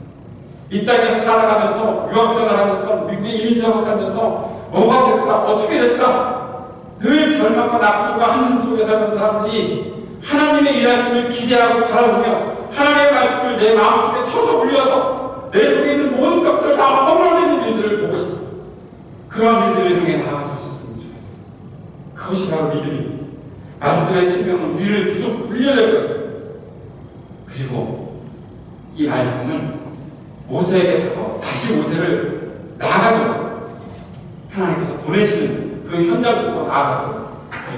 이 땅에서 살아가면서 유학생활하면서 미국에 이민자로 살면서 뭐가 될까? 어떻게 될까? 늘 절망과 낙심과 한심 속에 사는 사람들이 하나님의 일하심을 기대하고 바라보며 하나님의 말씀을 내 마음속에 쳐서 울려서 내 속에 있는 모든 것들을 다 허물어내는 일들을 보고 싶어요. 그런 일들을 향해 나아가 주셨으면 좋겠어요. 그것이 바로 믿음입니다. 말씀의 생명은 우리를 계속 울려낼 것입니다. 그리고 이 말씀을 모세에게 다가와서 다시 모세를 나아가도록 하나님께서 보내시는 그 현장 속으로 나아가도록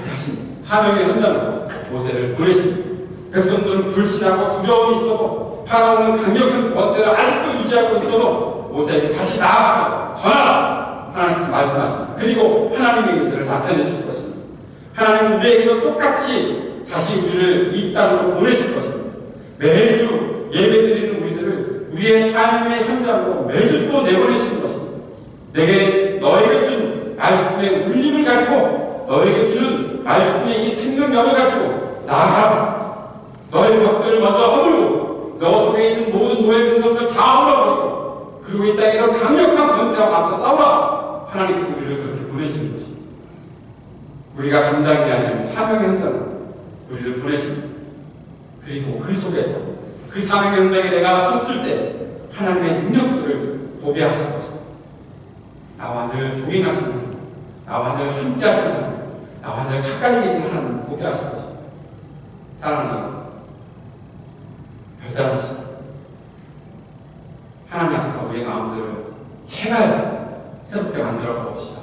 다시 사명의 현장으로 모세를 보내십니다. 백성들은 불신하고 두려움이 있어도 파라오는 강력한 권세를 아직도 유지하고 있어도 모세에게 다시 나아가서 전하라 하나님께서 말씀하십니다. 그리고 하나님의 일들을 나타내 주실 것입니다. 하나님은 우리에게도 똑같이 다시 우리를 이 땅으로 보내실 것입니다. 매주 예배드리는 우리들을 우리의 삶의 현장으로 매주 또 내보내시는 것입니다. 너에게 준 말씀의 울림을 가지고 너에게 주는 말씀의 이 생명력을 가지고 나아가라. 너의 벽들을 먼저 허물고 너 속에 있는 모든 노예 근성들을 다 헐어버리고 그리고 이 땅에 더 강력한 권세와 맞서 싸우라. 하나님께서 우리를 그렇게 보내시는 것입니다. 우리가 감당이 아닌 사명의 현장으로 우리를 보내십니다. 그리고 그 속에서 그 사명의 현장에 내가 섰을 때 하나님의 능력들을 보게 하신 거죠. 나와 늘 동행하시는 하나님, 나와 늘 함께 하시는 하나님, 나와 늘 가까이 계신 하나님을 보게 하신 거죠. 사랑하는 별다름없이 하나님 앞에서 우리의 마음들을 제발 새롭게 만들어 가봅시다.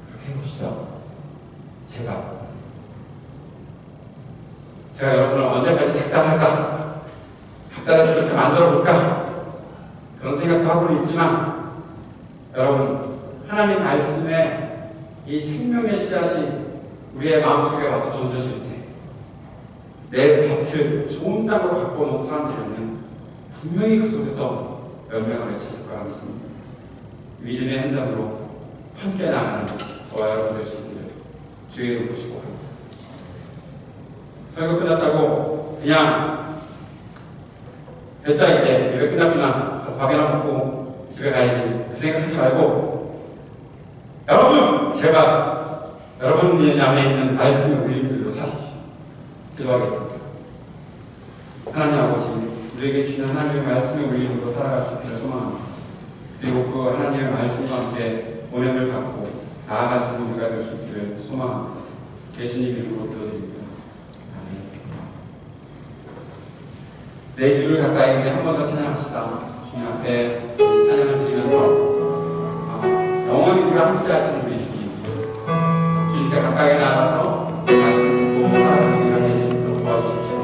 그렇게 해봅시다. 제가 여러분을 언제까지 닥달해서 그렇게 만들어 볼까? 그런 생각도 하고는 있지만, 여러분, 하나님 말씀에 이 생명의 씨앗이 우리의 마음속에 와서 던져질 때, 내 밭을 좋은 땅으로 갖고 오는 사람들이라면 분명히 그 속에서 열매가 맺혀질 거라 믿습니다. 믿음의 현장으로 함께 나가는 저와 여러분 될 수 있기를 주의 이름으로 축복합니다. 설교 끝났다고 그냥 됐다 이제 예배 끝났구나 가서 밥이나 먹고 집에 가야지 그 생각하지 말고, 여러분 제발 여러분 안에 있는 말씀을 우리들로 사십시오. 기도하겠습니다. 하나님 아버지, 우리에게 주신 하나님의 말씀을 우리로 살아갈 수 있기를 소망합니다. 그리고 그 하나님의 말씀과 함께 본향을 갖고 나아가주는 우리가 될 수 있기를 소망합니다. 예수님 이름으로 기도드립니다. 아멘. 내 주를 가까이 우리 한 번 더 찬양합시다. 주님 앞에 찬양을 드리면서 영원히 우리가 함께 하시는 우리 주님, 주님께 가까이 나아가서 말씀 듣고 살아가는 우리가 될 수 있도록 도와주십시오.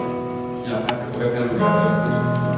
주님 앞에 고백하는 우리가 되었으면 좋겠습니다.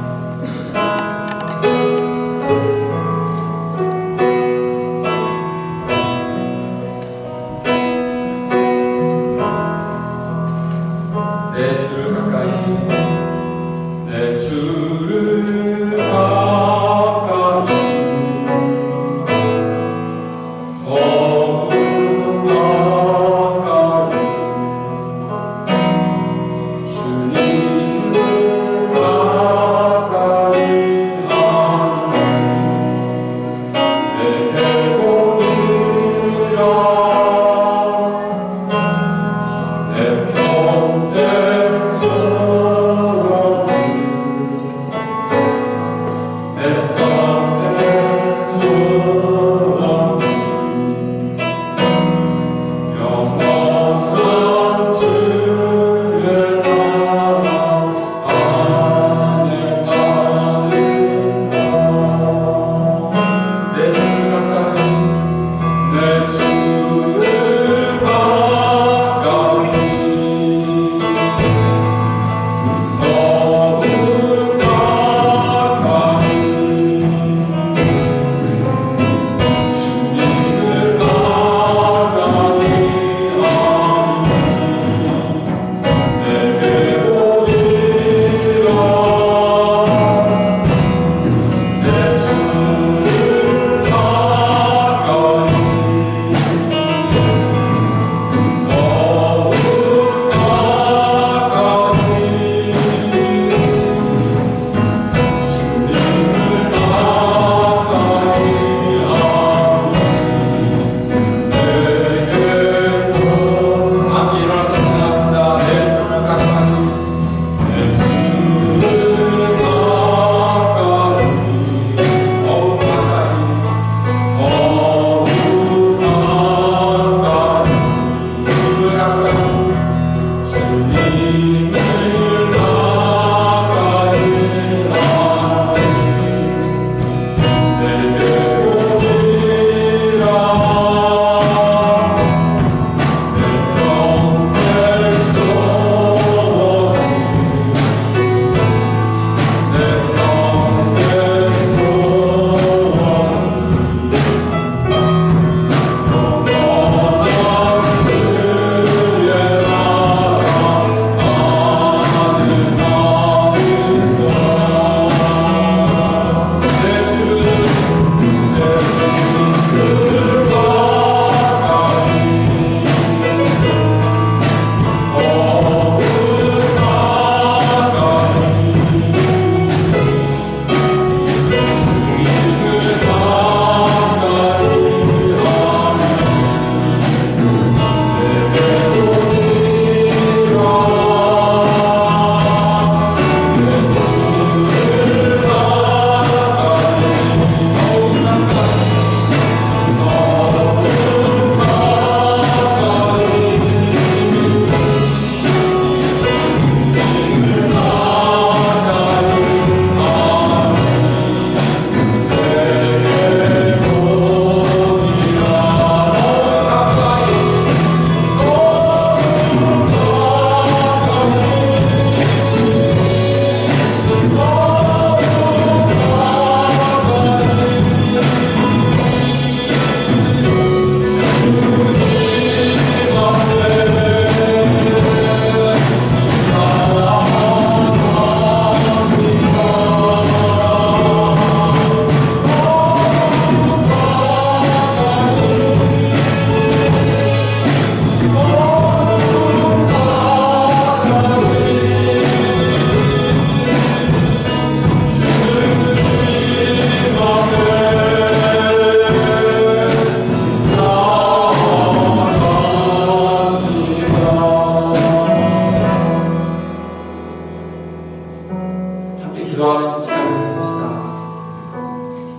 기도하는 시간을 가집시다.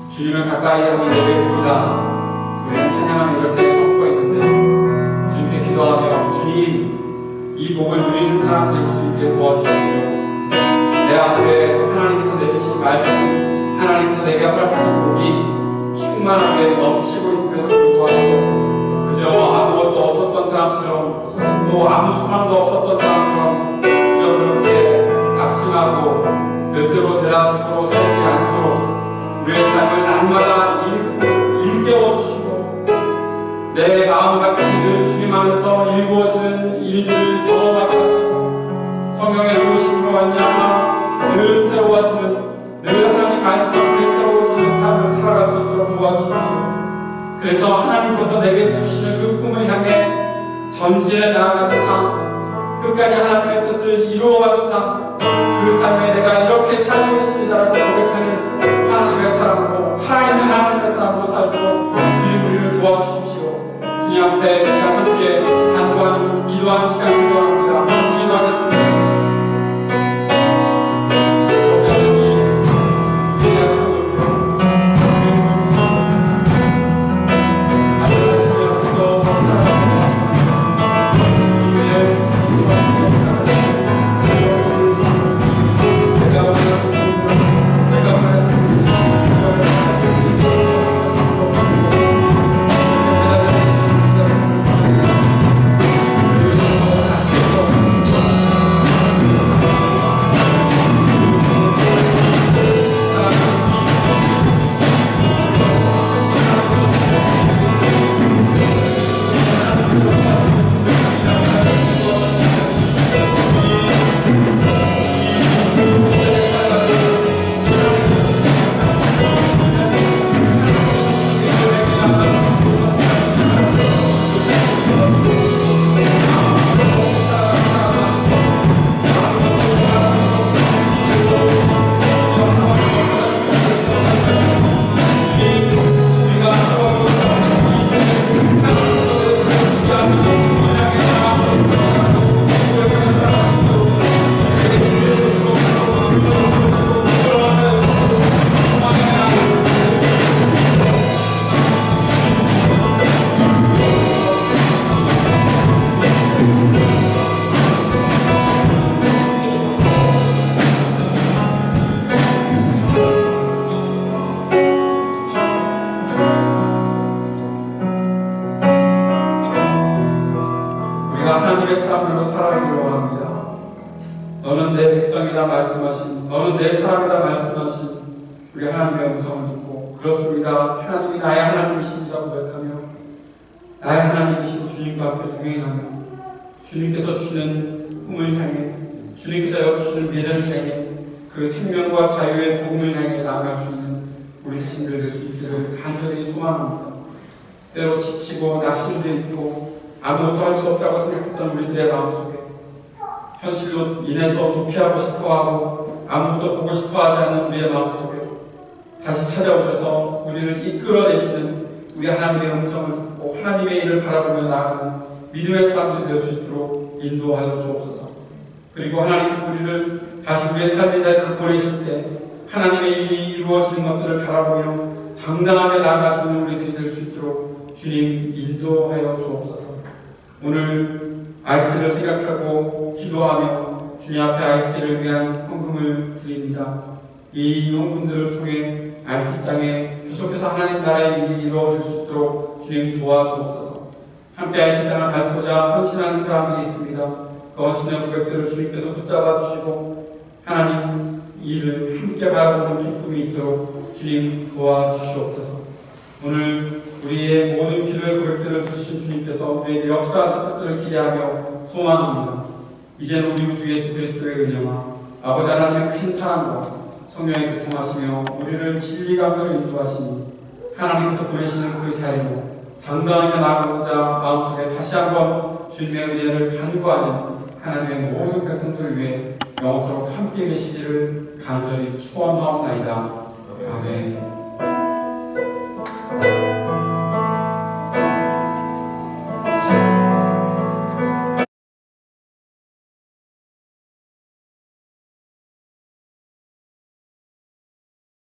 주님을 가까이 하는 예배입니다. 우리는 찬양하며 이렇게 선포했는데 주님께 기도하며 주님 이 복을 누리는 사람 될 수 있게 도와주십시오. 내 앞에 하나님께서 내리신 말씀, 하나님께서 내게 허락하신 복이 충만하게 넘치고 있음에도 불구하고 그저 아무것도 없었던 사람처럼 또 아무 소망도 없었던 사람처럼 그저 그렇게 낙심하고 별대로 대라식으로 살지 않도록 우리의 삶을 날마다 일깨워 주시고 내 마음같이 늘 주님 안에서 일구어지는 일들을 경험하게 하시고 성령의 도우심으로 말미암아 늘 새로워지는 늘 하나님 말씀 앞에 새로워지는 삶을 살아갈 수 있도록 도와주십시오. 그래서 하나님께서 내게 주시는 그 꿈을 향해 전진해 나아가는 삶, 끝까지 하나님의 뜻을 이루어가는 삶, 그 삶에 내가 이렇게 살고 있습니다라고 고백하는 하나님의 사람으로, 살아있는 하나님의 사람으로 살도록 주님 우리를 도와주십시오. 주님 앞에 시간 함께 간구하는, 기도하는 시간 기도합니다. 같이 기도하겠습니다. 하나님의 사람들로 살아가기를 원합니다. 너는 내 백성이다 말씀하신, 너는 내 사람이다 말씀하신 우리 하나님의 음성을 듣고 그렇습니다. 하나님이 나의 하나님이십니다 고백하며 나의 하나님이신 주님과 함께 동행하며 주님께서 주시는 꿈을 향해, 주님께서 여주시는 미래를 향해 그 생명과 자유의 복음을 향해 나아갈 수 있는 우리 자신들 될 수 있기를 간절히 소망합니다. 때로 지치고 낙심도 있고 아무것도 할 수 없다고 생각했던 우리들의 마음속에 현실로 인해서 도피하고 싶어하고 아무것도 보고 싶어하지 않는 우리의 마음속에 다시 찾아오셔서 우리를 이끌어내시는 우리 하나님의 음성을 듣고 하나님의 일을 바라보며 나아가는 믿음의 사람들이 될 수 있도록 인도하여 주옵소서. 그리고 하나님께서 우리를 다시 우리의 삶의 자리를 보내실 때 하나님의 일이 이루어지는 것들을 바라보며 당당하게 나아가주는 우리들이 될 수 있도록 주님 인도하여 주옵소서. 오늘 IT를 생각하고 기도하며 주님 앞에 IT를 위한 헌금을 드립니다. 이 헌금들을 통해 IT 땅에 계속해서 하나님 나라의 일이 이루어질 수 있도록 주님 도와주옵소서. 함께 IT 땅을 밟고자 헌신하는 사람들이 있습니다. 그 헌신의 고백들을 주님께서 붙잡아 주시고 하나님 일을 함께 바라보는 기쁨이 있도록 주님 도와주시옵소서. 오늘 우리의 모든 기도의 고백들을 들으신 주님께서 우리에게 역사하실 것들을 기대하며 소망합니다. 이제는 우리 주 예수 그리스도의 은혜와 아버지 하나님의 크신 사랑과 성령의 교통하시며 우리를 진리감으로 인도하시니 하나님께서 보내시는 그 자리로 당당하게 나아가고자 마음속에 다시 한번 주님의 은혜를 간구하는 하나님의 모든 백성들을 위해 영원토록 함께 계시기를 간절히 축원하옵나이다. 아멘.